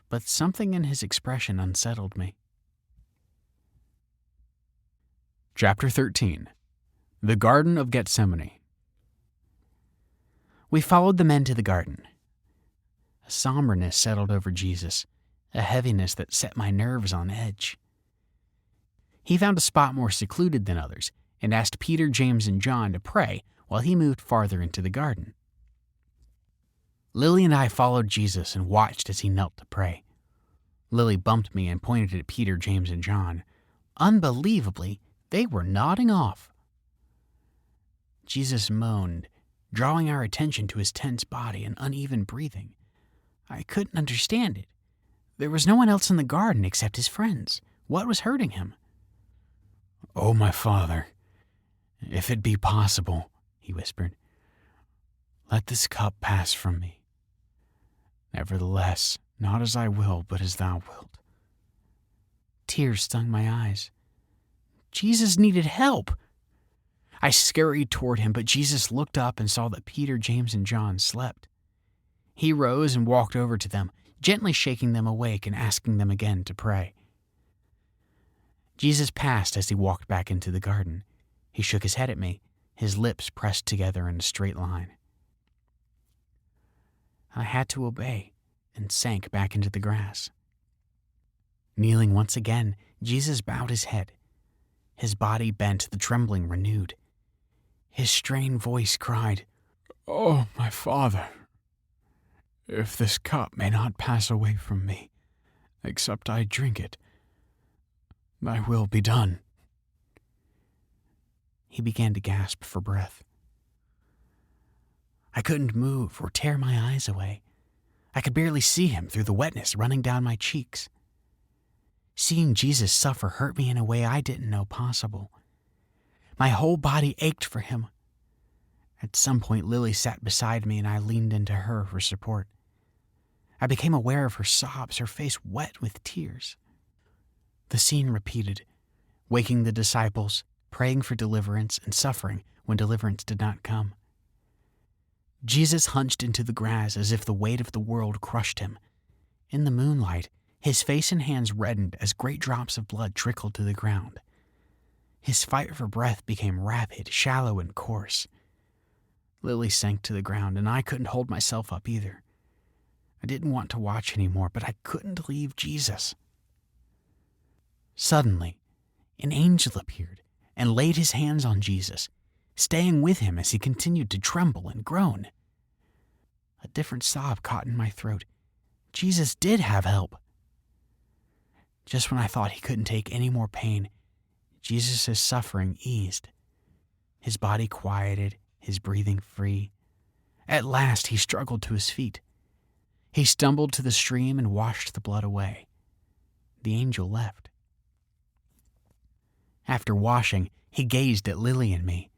but something in his expression unsettled me. Chapter 13. The Garden of Gethsemane. We followed the men to the garden. A somberness settled over Jesus, a heaviness that set my nerves on edge. He found a spot more secluded than others and asked Peter, James, and John to pray while he moved farther into the garden. Lily and I followed Jesus and watched as he knelt to pray. Lily bumped me and pointed at Peter, James, and John. Unbelievably, they were nodding off. Jesus moaned, drawing our attention to his tense body and uneven breathing. I couldn't understand it. There was no one else in the garden except his friends. What was hurting him? "Oh, my Father, if it be possible," he whispered, "let this cup pass from me. Nevertheless, not as I will, but as thou wilt." Tears stung my eyes. Jesus needed help. I scurried toward him, but Jesus looked up and saw that Peter, James, and John slept. He rose and walked over to them, gently shaking them awake and asking them again to pray. Jesus passed as he walked back into the garden. He shook his head at me, his lips pressed together in a straight line. I had to obey and sank back into the grass. Kneeling once again, Jesus bowed his head. His body bent, the trembling renewed. His strained voice cried, "Oh, my Father, if this cup may not pass away from me, except I drink it, thy will be done." He began to gasp for breath. I couldn't move or tear my eyes away. I could barely see him through the wetness running down my cheeks. Seeing Jesus suffer hurt me in a way I didn't know possible. My whole body ached for him. At some point, Lily sat beside me and I leaned into her for support. I became aware of her sobs, her face wet with tears. The scene repeated, waking the disciples, praying for deliverance, and suffering when deliverance did not come. Jesus hunched into the grass as if the weight of the world crushed him. In the moonlight, his face and hands reddened as great drops of blood trickled to the ground. His fight for breath became rapid, shallow, and coarse. Lily sank to the ground, and I couldn't hold myself up either. I didn't want to watch anymore, but I couldn't leave Jesus. Suddenly, an angel appeared and laid his hands on Jesus, staying with him as he continued to tremble and groan. A different sob caught in my throat. Jesus did have help. Just when I thought he couldn't take any more pain, Jesus' suffering eased. His body quieted, his breathing free. At last he struggled to his feet. He stumbled to the stream and washed the blood away. The angel left. After washing, he gazed at Lily and me.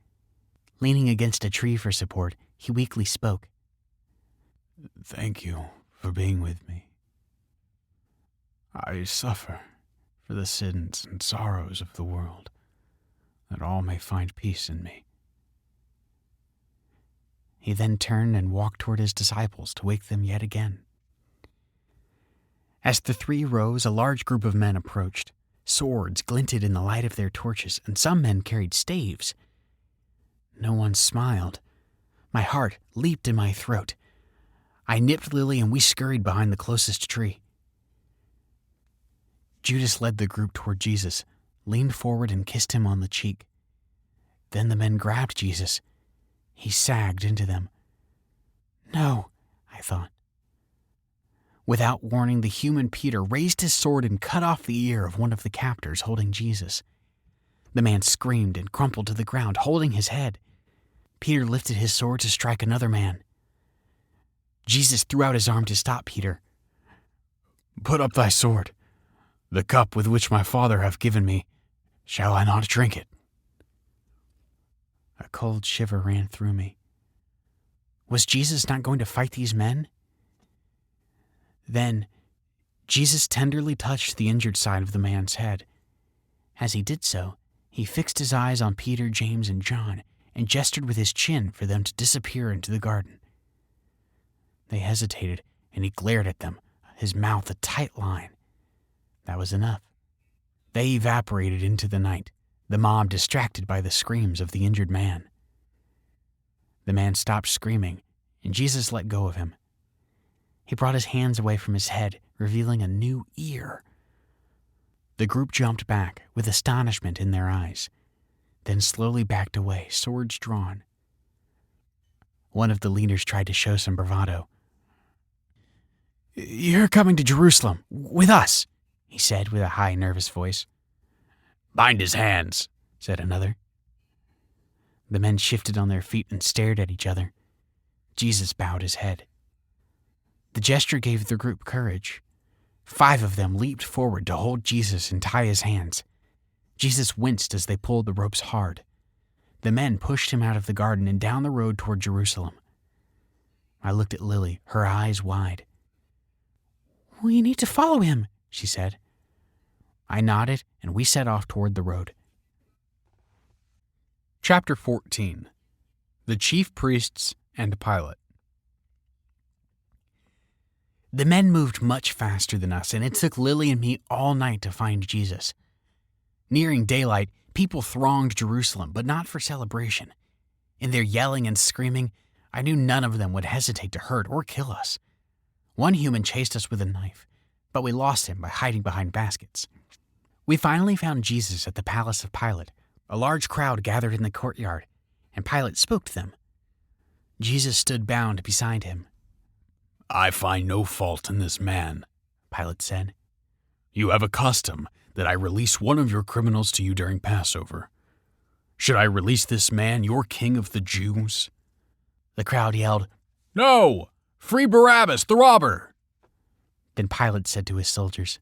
Leaning against a tree for support, he weakly spoke. "Thank you for being with me. I suffer for the sins and sorrows of the world, that all may find peace in me." He then turned and walked toward his disciples to wake them yet again. As the three rose, a large group of men approached. Swords glinted in the light of their torches, and some men carried staves. No one smiled. My heart leaped in my throat. I nipped Lily and we scurried behind the closest tree. Judas led the group toward Jesus, leaned forward and kissed him on the cheek. Then the men grabbed Jesus. He sagged into them. No, I thought. Without warning, the human Peter raised his sword and cut off the ear of one of the captors holding Jesus. The man screamed and crumpled to the ground, holding his head. Peter lifted his sword to strike another man. Jesus threw out his arm to stop Peter. "Put up thy sword. The cup with which my Father hath given me, shall I not drink it?" A cold shiver ran through me. Was Jesus not going to fight these men? Then, Jesus tenderly touched the injured side of the man's head. As he did so, he fixed his eyes on Peter, James, and John and gestured with his chin for them to disappear into the garden. They hesitated, and he glared at them, his mouth a tight line. That was enough. They evaporated into the night, the mob distracted by the screams of the injured man. The man stopped screaming, and Jesus let go of him. He brought his hands away from his head, revealing a new ear. The group jumped back, with astonishment in their eyes, then slowly backed away, swords drawn. One of the leaders tried to show some bravado. "You're coming to Jerusalem, with us," he said with a high, nervous voice. "Bind his hands," said another. The men shifted on their feet and stared at each other. Jesus bowed his head. The gesture gave the group courage. 5 of them leaped forward to hold Jesus and tie his hands. Jesus winced as they pulled the ropes hard. The men pushed him out of the garden and down the road toward Jerusalem. I looked at Lily, her eyes wide. "We need to follow him," she said. I nodded, and we set off toward the road. Chapter 14. The Chief Priests and Pilate. The men moved much faster than us, and it took Lily and me all night to find Jesus. Nearing daylight, people thronged Jerusalem, but not for celebration. In their yelling and screaming, I knew none of them would hesitate to hurt or kill us. One human chased us with a knife, but we lost him by hiding behind baskets. We finally found Jesus at the palace of Pilate. A large crowd gathered in the courtyard, and Pilate spoke to them. Jesus stood bound beside him. "I find no fault in this man," Pilate said. "You have a custom that I release one of your criminals to you during Passover. Should I release this man, your king of the Jews?" The crowd yelled, "No! Free Barabbas, the robber!" Then Pilate said to his soldiers,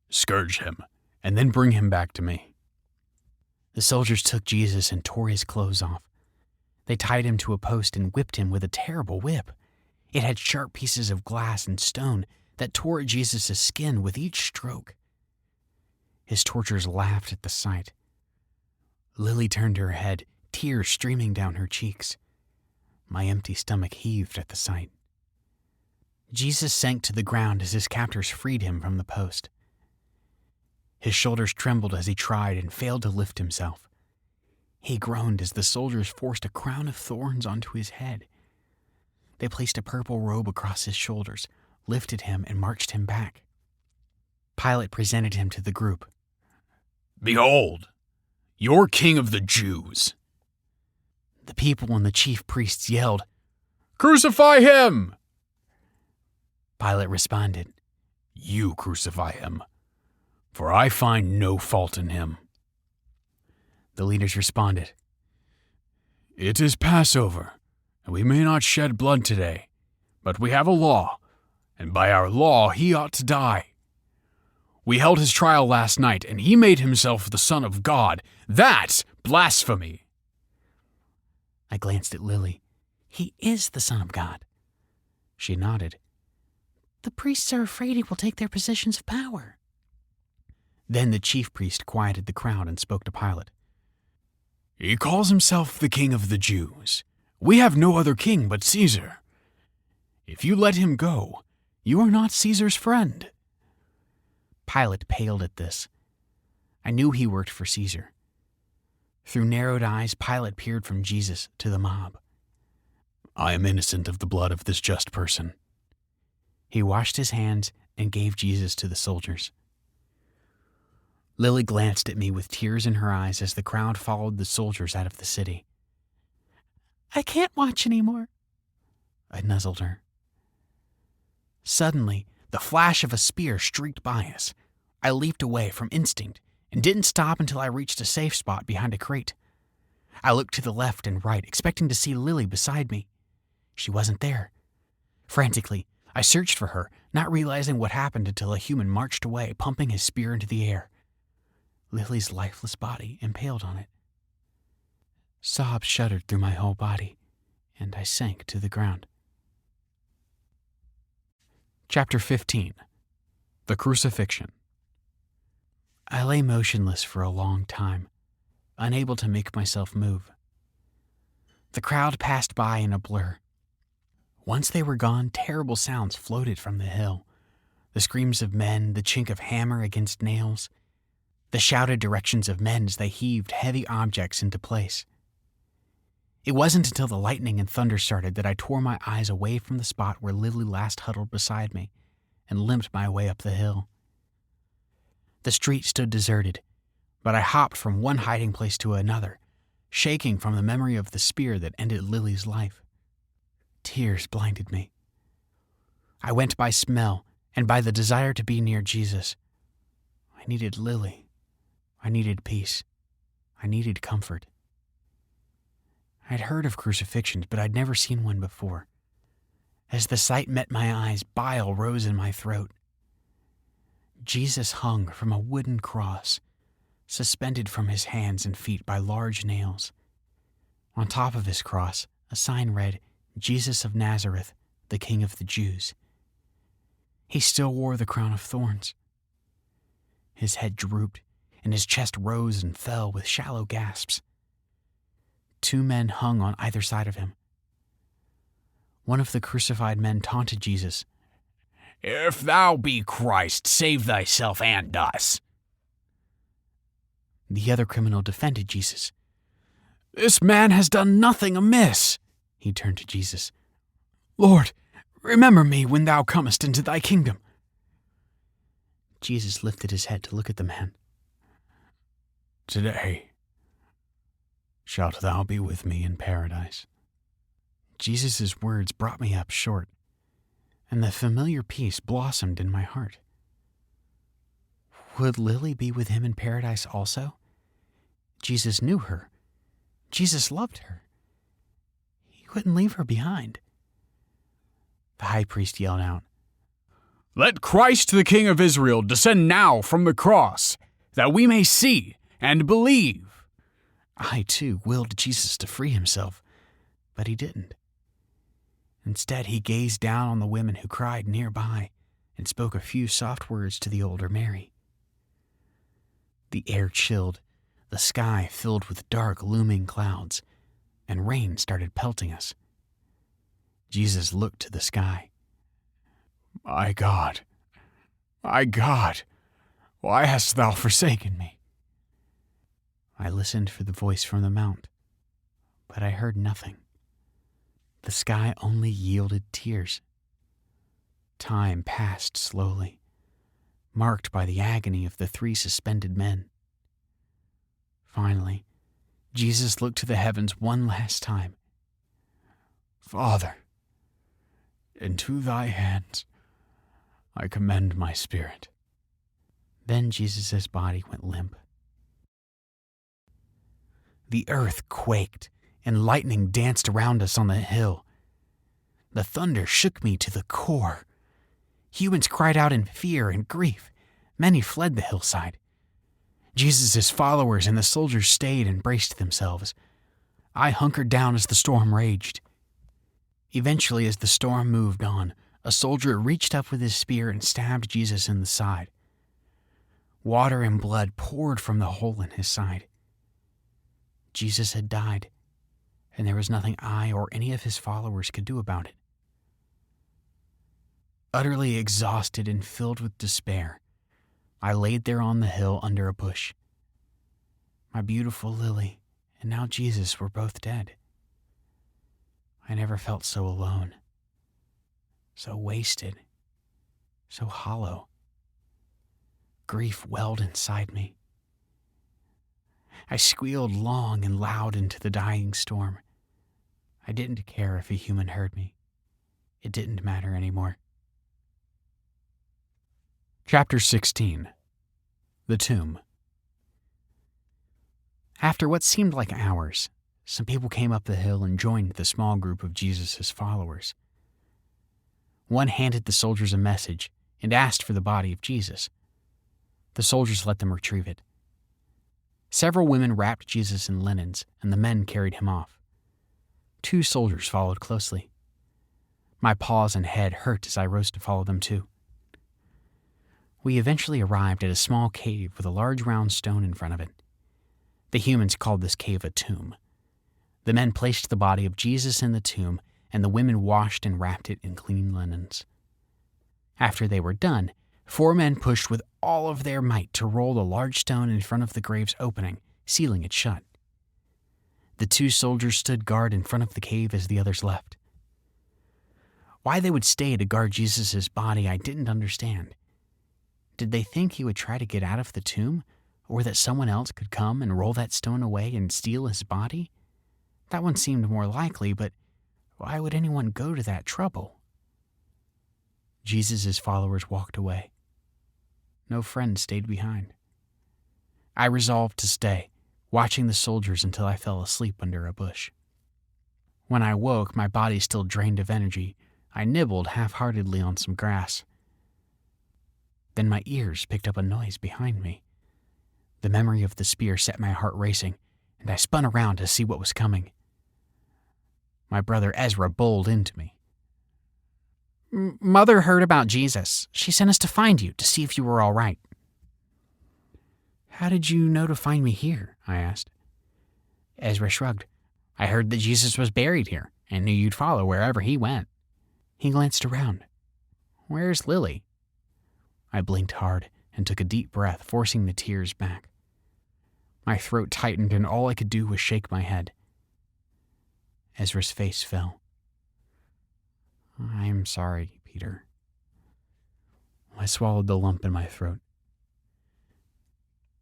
"Scourge him, and then bring him back to me." The soldiers took Jesus and tore his clothes off. They tied him to a post and whipped him with a terrible whip. It had sharp pieces of glass and stone that tore at Jesus' skin with each stroke. His torturers laughed at the sight. Lily turned her head, tears streaming down her cheeks. My empty stomach heaved at the sight. Jesus sank to the ground as his captors freed him from the post. His shoulders trembled as he tried and failed to lift himself. He groaned as the soldiers forced a crown of thorns onto his head. They placed a purple robe across his shoulders, lifted him, and marched him back. Pilate presented him to the group. "Behold, your king of the Jews." The people and the chief priests yelled, "Crucify him!" Pilate responded, "You crucify him, for I find no fault in him." The leaders responded, "It is Passover, and we may not shed blood today, but we have a law, and by our law he ought to die. We held his trial last night, and he made himself the Son of God. That's blasphemy." I glanced at Lily. "He is the Son of God." She nodded. "The priests are afraid he will take their positions of power." Then the chief priest quieted the crowd and spoke to Pilate. "He calls himself the King of the Jews. We have no other king but Caesar. If you let him go, you are not Caesar's friend." Pilate paled at this. I knew he worked for Caesar. Through narrowed eyes, Pilate peered from Jesus to the mob. "I am innocent of the blood of this just person." He washed his hands and gave Jesus to the soldiers. Lily glanced at me with tears in her eyes as the crowd followed the soldiers out of the city. "I can't watch anymore," I nuzzled her. Suddenly, the flash of a spear streaked by us. I leaped away from instinct and didn't stop until I reached a safe spot behind a crate. I looked to the left and right, expecting to see Lily beside me. She wasn't there. Frantically, I searched for her, not realizing what happened until a human marched away, pumping his spear into the air. Lily's lifeless body impaled on it. Sobs shuddered through my whole body, and I sank to the ground. Chapter 15. The Crucifixion. I lay motionless for a long time, unable to make myself move. The crowd passed by in a blur. Once they were gone, terrible sounds floated from the hill. The screams of men, the chink of hammer against nails, the shouted directions of men as they heaved heavy objects into place. It wasn't until the lightning and thunder started that I tore my eyes away from the spot where Lily last huddled beside me and limped my way up the hill. The street stood deserted, but I hopped from one hiding place to another, shaking from the memory of the spear that ended Lily's life. Tears blinded me. I went by smell and by the desire to be near Jesus. I needed Lily. I needed peace. I needed comfort. I'd heard of crucifixions, but I'd never seen one before. As the sight met my eyes, bile rose in my throat. Jesus hung from a wooden cross, suspended from his hands and feet by large nails. On top of his cross, a sign read, "Jesus of Nazareth, the King of the Jews." He still wore the crown of thorns. His head drooped, and his chest rose and fell with shallow gasps. 2 men hung on either side of him. One of the crucified men taunted Jesus, "If thou be Christ, save thyself and us." The other criminal defended Jesus. "This man has done nothing amiss." He turned to Jesus. "Lord, remember me when thou comest into thy kingdom." Jesus lifted his head to look at the man. "Today shalt thou be with me in paradise." Jesus' words brought me up short, and the familiar peace blossomed in my heart. Would Lily be with him in paradise also? Jesus knew her. Jesus loved her. He wouldn't leave her behind. The high priest yelled out, "Let Christ the King of Israel descend now from the cross, that we may see and believe." I, too, willed Jesus to free himself, but he didn't. Instead, he gazed down on the women who cried nearby and spoke a few soft words to the older Mary. The air chilled, the sky filled with dark, looming clouds, and rain started pelting us. Jesus looked to the sky. My God, why hast thou forsaken me?" I listened for the voice from the mount, but I heard nothing. The sky only yielded tears. Time passed slowly, marked by the agony of the 3 suspended men. Finally, Jesus looked to the heavens one last time. "Father, into thy hands I commend my spirit." Then Jesus' body went limp. The earth quaked, and lightning danced around us on the hill. The thunder shook me to the core. Humans cried out in fear and grief. Many fled the hillside. Jesus' followers and the soldiers stayed and braced themselves. I hunkered down as the storm raged. Eventually, as the storm moved on, a soldier reached up with his spear and stabbed Jesus in the side. Water and blood poured from the hole in his side. Jesus had died, and there was nothing I or any of his followers could do about it. Utterly exhausted and filled with despair, I laid there on the hill under a bush. My beautiful Lily and now Jesus were both dead. I never felt so alone, so wasted, so hollow. Grief welled inside me. I squealed long and loud into the dying storm. I didn't care if a human heard me. It didn't matter anymore. Chapter 16. The Tomb. After what seemed like hours, some people came up the hill and joined the small group of Jesus' followers. One handed the soldiers a message and asked for the body of Jesus. The soldiers let them retrieve it. Several women wrapped Jesus in linens, and the men carried him off. 2 soldiers followed closely. My paws and head hurt as I rose to follow them too. We eventually arrived at a small cave with a large round stone in front of it. The humans called this cave a tomb. The men placed the body of Jesus in the tomb, and the women washed and wrapped it in clean linens. After they were done, 4 men pushed with all of their might to roll the large stone in front of the grave's opening, sealing it shut. The 2 soldiers stood guard in front of the cave as the others left. Why they would stay to guard Jesus' body, I didn't understand. Did they think he would try to get out of the tomb, or that someone else could come and roll that stone away and steal his body? That one seemed more likely, but why would anyone go to that trouble? Jesus' followers walked away. No friend stayed behind. I resolved to stay, watching the soldiers until I fell asleep under a bush. When I woke, my body still drained of energy. I nibbled half-heartedly on some grass. Then my ears picked up a noise behind me. The memory of the spear set my heart racing, and I spun around to see what was coming. My brother Ezra bowled into me. "Mother heard about Jesus. She sent us to find you, to see if you were all right." "How did you know to find me here?" I asked. Ezra shrugged. "I heard that Jesus was buried here, and knew you'd follow wherever he went." He glanced around. "Where's Lily?" I blinked hard and took a deep breath, forcing the tears back. My throat tightened, and all I could do was shake my head. Ezra's face fell. "I'm sorry, Peter." I swallowed the lump in my throat.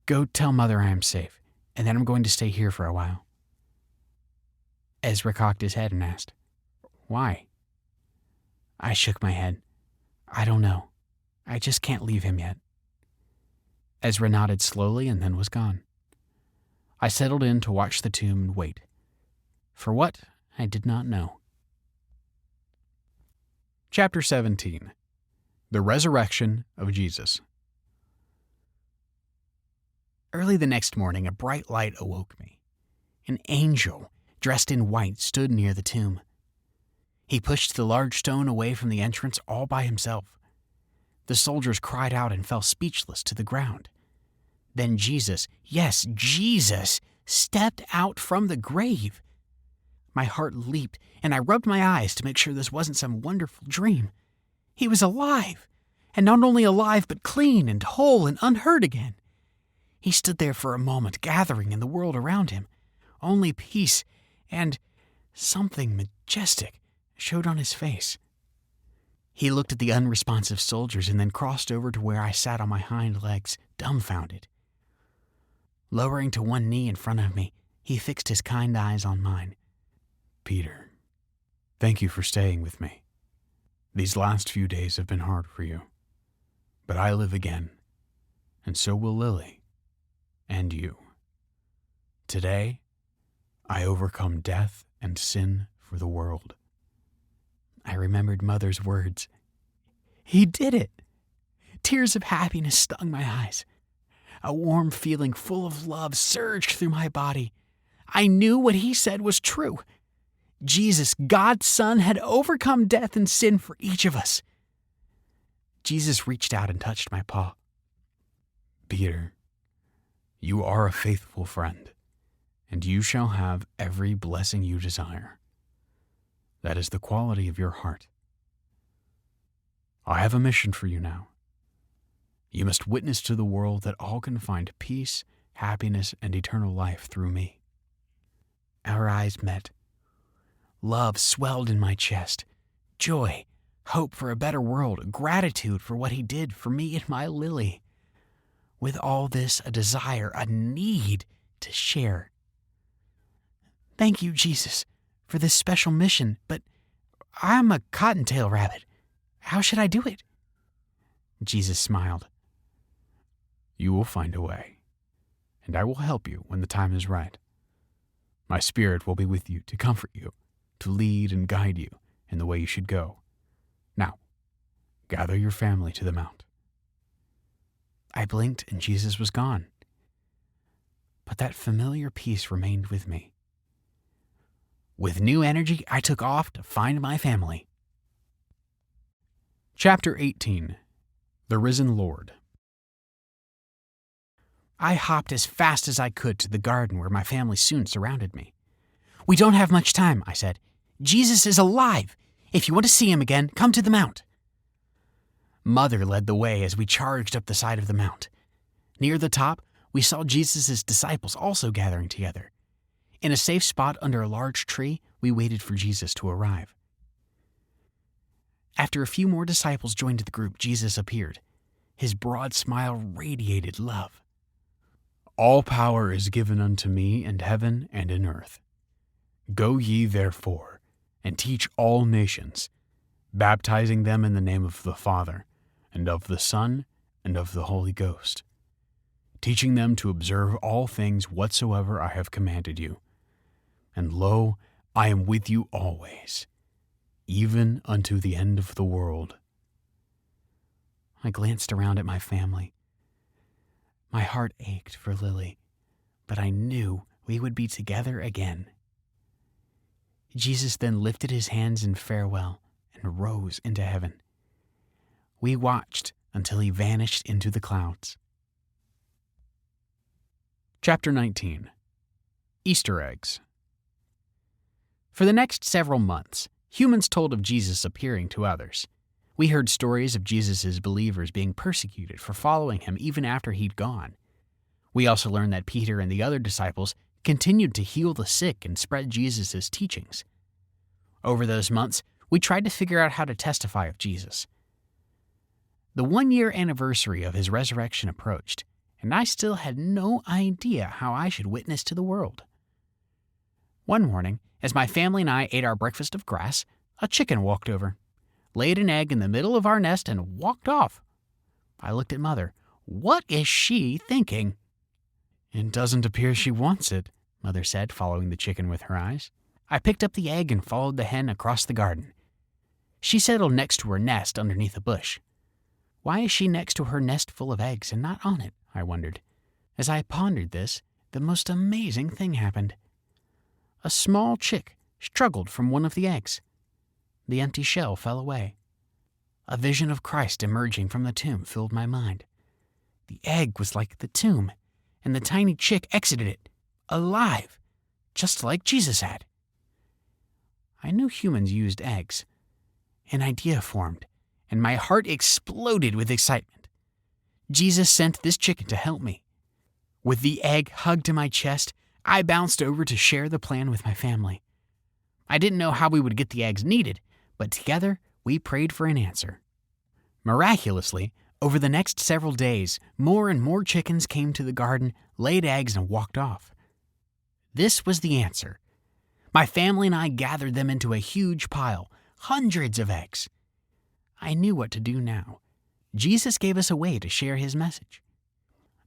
"Go tell Mother I am safe, and then I'm going to stay here for a while." Ezra cocked his head and asked, "Why?" I shook my head. "I don't know. I just can't leave him yet." Ezra nodded slowly and then was gone. I settled in to watch the tomb and wait. For what, I did not know. Chapter 17. The Resurrection of Jesus. Early the next morning, a bright light awoke me. An angel, dressed in white, stood near the tomb. He pushed the large stone away from the entrance all by himself. The soldiers cried out and fell speechless to the ground. Then Jesus, yes, Jesus, stepped out from the grave. My heart leaped, and I rubbed my eyes to make sure this wasn't some wonderful dream. He was alive, and not only alive, but clean and whole and unhurt again. He stood there for a moment, gathering in the world around him. Only peace and something majestic showed on his face. He looked at the unresponsive soldiers and then crossed over to where I sat on my hind legs, dumbfounded. Lowering to one knee in front of me, he fixed his kind eyes on mine. "Peter, thank you for staying with me. These last few days have been hard for you. But I live again, and so will Lily, and you. Today, I overcome death and sin for the world." I remembered Mother's words. He did it! Tears of happiness stung my eyes. A warm feeling full of love surged through my body. I knew what he said was true. Jesus, God's Son, had overcome death and sin for each of us. Jesus reached out and touched my paw. "Peter, you are a faithful friend, and you shall have every blessing you desire. That is the quality of your heart. I have a mission for you now. You must witness to the world that all can find peace, happiness, and eternal life through me." Our eyes met. Love swelled in my chest. Joy, hope for a better world, gratitude for what he did for me and my Lily. With all this, a desire, a need to share. "Thank you, Jesus, for this special mission, but I'm a Cottontail rabbit. How should I do it?" Jesus smiled. "You will find a way, and I will help you when the time is right. My Spirit will be with you to comfort you, to lead and guide you in the way you should go. Now, gather your family to the mount." I blinked and Jesus was gone. But that familiar peace remained with me. With new energy, I took off to find my family. Chapter 18. The Risen Lord. I hopped as fast as I could to the garden where my family soon surrounded me. "We don't have much time," I said. "Jesus is alive. If you want to see him again, come to the mount." Mother led the way as we charged up the side of the mount. Near the top, we saw Jesus' disciples also gathering together. In a safe spot under a large tree, we waited for Jesus to arrive. After a few more disciples joined the group, Jesus appeared. His broad smile radiated love. "All power is given unto me in heaven and in earth. Go ye therefore, and teach all nations, baptizing them in the name of the Father, and of the Son, and of the Holy Ghost, teaching them to observe all things whatsoever I have commanded you. And lo, I am with you always, even unto the end of the world." I glanced around at my family. My heart ached for Lily, but I knew we would be together again. Jesus then lifted his hands in farewell and rose into heaven. We watched until he vanished into the clouds. Chapter 19. Easter Eggs. For the next several months, humans told of Jesus appearing to others. We heard stories of Jesus' believers being persecuted for following him even after he'd gone. We also learned that Peter and the other disciples continued to heal the sick and spread Jesus' teachings. Over those months, we tried to figure out how to testify of Jesus. The 1-year anniversary of his resurrection approached, and I still had no idea how I should witness to the world. One morning, as my family and I ate our breakfast of grass, a chicken walked over, laid an egg in the middle of our nest, and walked off. I looked at Mother. What is she thinking? "It doesn't appear she wants it," Mother said, following the chicken with her eyes. I picked up the egg and followed the hen across the garden. She settled next to her nest underneath a bush. Why is she next to her nest full of eggs and not on it? I wondered. As I pondered this, the most amazing thing happened. A small chick struggled from one of the eggs. The empty shell fell away. A vision of Christ emerging from the tomb filled my mind. The egg was like the tomb, and the tiny chick exited it, alive, just like Jesus had. I knew humans used eggs. An idea formed, and my heart exploded with excitement. Jesus sent this chicken to help me. With the egg hugged to my chest, I bounced over to share the plan with my family. I didn't know how we would get the eggs needed, but together we prayed for an answer. Miraculously, over the next several days, more and more chickens came to the garden, laid eggs, and walked off. This was the answer. My family and I gathered them into a huge pile, hundreds of eggs. I knew what to do now. Jesus gave us a way to share his message.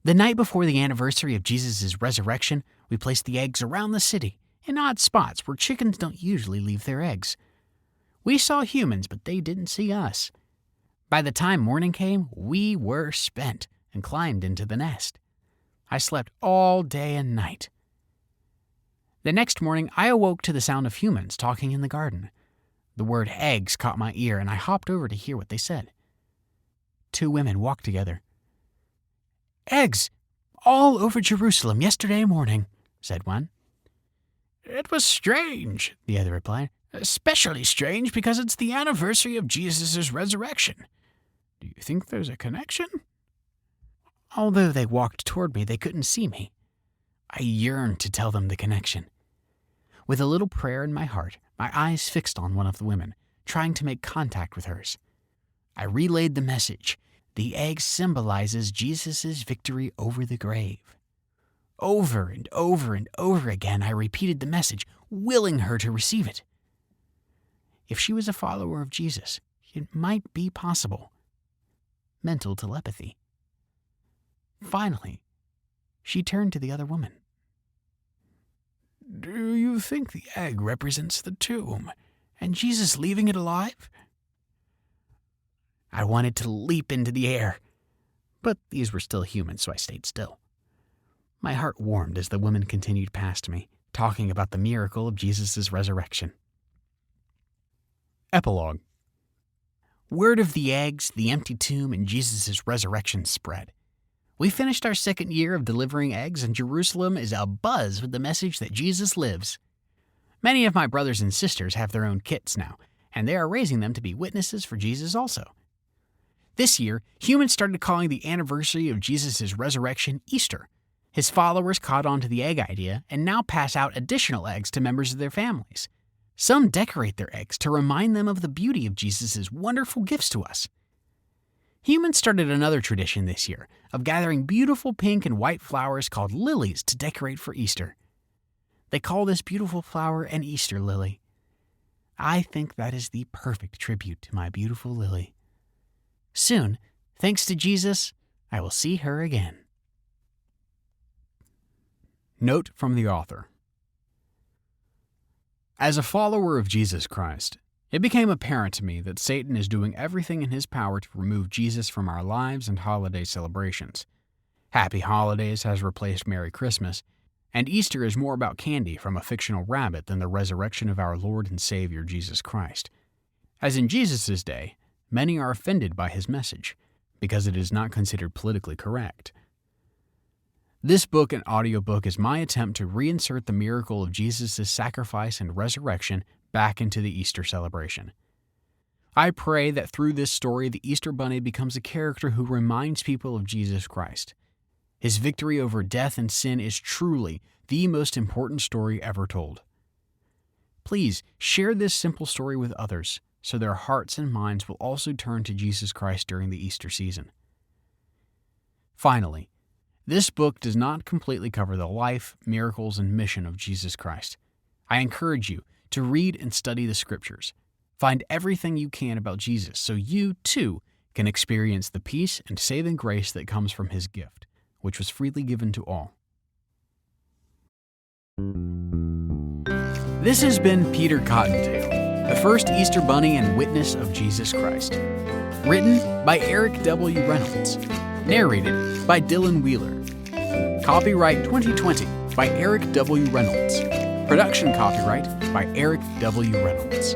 The night before the anniversary of Jesus' resurrection, we placed the eggs around the city, in odd spots where chickens don't usually leave their eggs. We saw humans, but they didn't see us. By the time morning came, we were spent and climbed into the nest. I slept all day and night. The next morning, I awoke to the sound of humans talking in the garden. The word eggs caught my ear, and I hopped over to hear what they said. 2 women walked together. "Eggs, all over Jerusalem yesterday morning," said one. "It was strange," the other replied. "Especially strange because it's the anniversary of Jesus' resurrection. Do you think there's a connection?" Although they walked toward me, they couldn't see me. I yearned to tell them the connection. With a little prayer in my heart, my eyes fixed on one of the women, trying to make contact with hers. I relayed the message. The egg symbolizes Jesus' victory over the grave. Over and over and over again, I repeated the message, willing her to receive it. If she was a follower of Jesus, it might be possible. Mental telepathy. Finally, she turned to the other woman. Do you think the egg represents the tomb, and Jesus leaving it alive? I wanted to leap into the air, but these were still humans, so I stayed still. My heart warmed as the women continued past me, talking about the miracle of Jesus' resurrection. Epilogue. Word of the eggs, the empty tomb, and Jesus' resurrection spread. We finished our second year of delivering eggs, and Jerusalem is abuzz with the message that Jesus lives. Many of my brothers and sisters have their own kits now, and they are raising them to be witnesses for Jesus also. This year, humans started calling the anniversary of Jesus' resurrection Easter. His followers caught on to the egg idea and now pass out additional eggs to members of their families. Some decorate their eggs to remind them of the beauty of Jesus' wonderful gifts to us. Humans started another tradition this year of gathering beautiful pink and white flowers called lilies to decorate for Easter. They call this beautiful flower an Easter lily. I think that is the perfect tribute to my beautiful lily. Soon, thanks to Jesus, I will see her again. Note from the author. As a follower of Jesus Christ, it became apparent to me that Satan is doing everything in his power to remove Jesus from our lives and holiday celebrations. Happy Holidays has replaced Merry Christmas, and Easter is more about candy from a fictional rabbit than the resurrection of our Lord and Savior Jesus Christ. As in Jesus' day, many are offended by his message because it is not considered politically correct. This book and audiobook is my attempt to reinsert the miracle of Jesus' sacrifice and resurrection back into the Easter celebration. I pray that through this story, the Easter Bunny becomes a character who reminds people of Jesus Christ. His victory over death and sin is truly the most important story ever told. Please share this simple story with others so their hearts and minds will also turn to Jesus Christ during the Easter season. Finally, this book does not completely cover the life, miracles, and mission of Jesus Christ. I encourage you to read and study the Scriptures. Find everything you can about Jesus so you, too, can experience the peace and saving grace that comes from his gift, which was freely given to all. This has been Peter Cottontail, the first Easter Bunny and witness of Jesus Christ. Written by Eric W. Reynolds. Narrated by Dylan Wheeler. Copyright 2020 by Eric W. Reynolds. Production copyright by Eric W. Reynolds.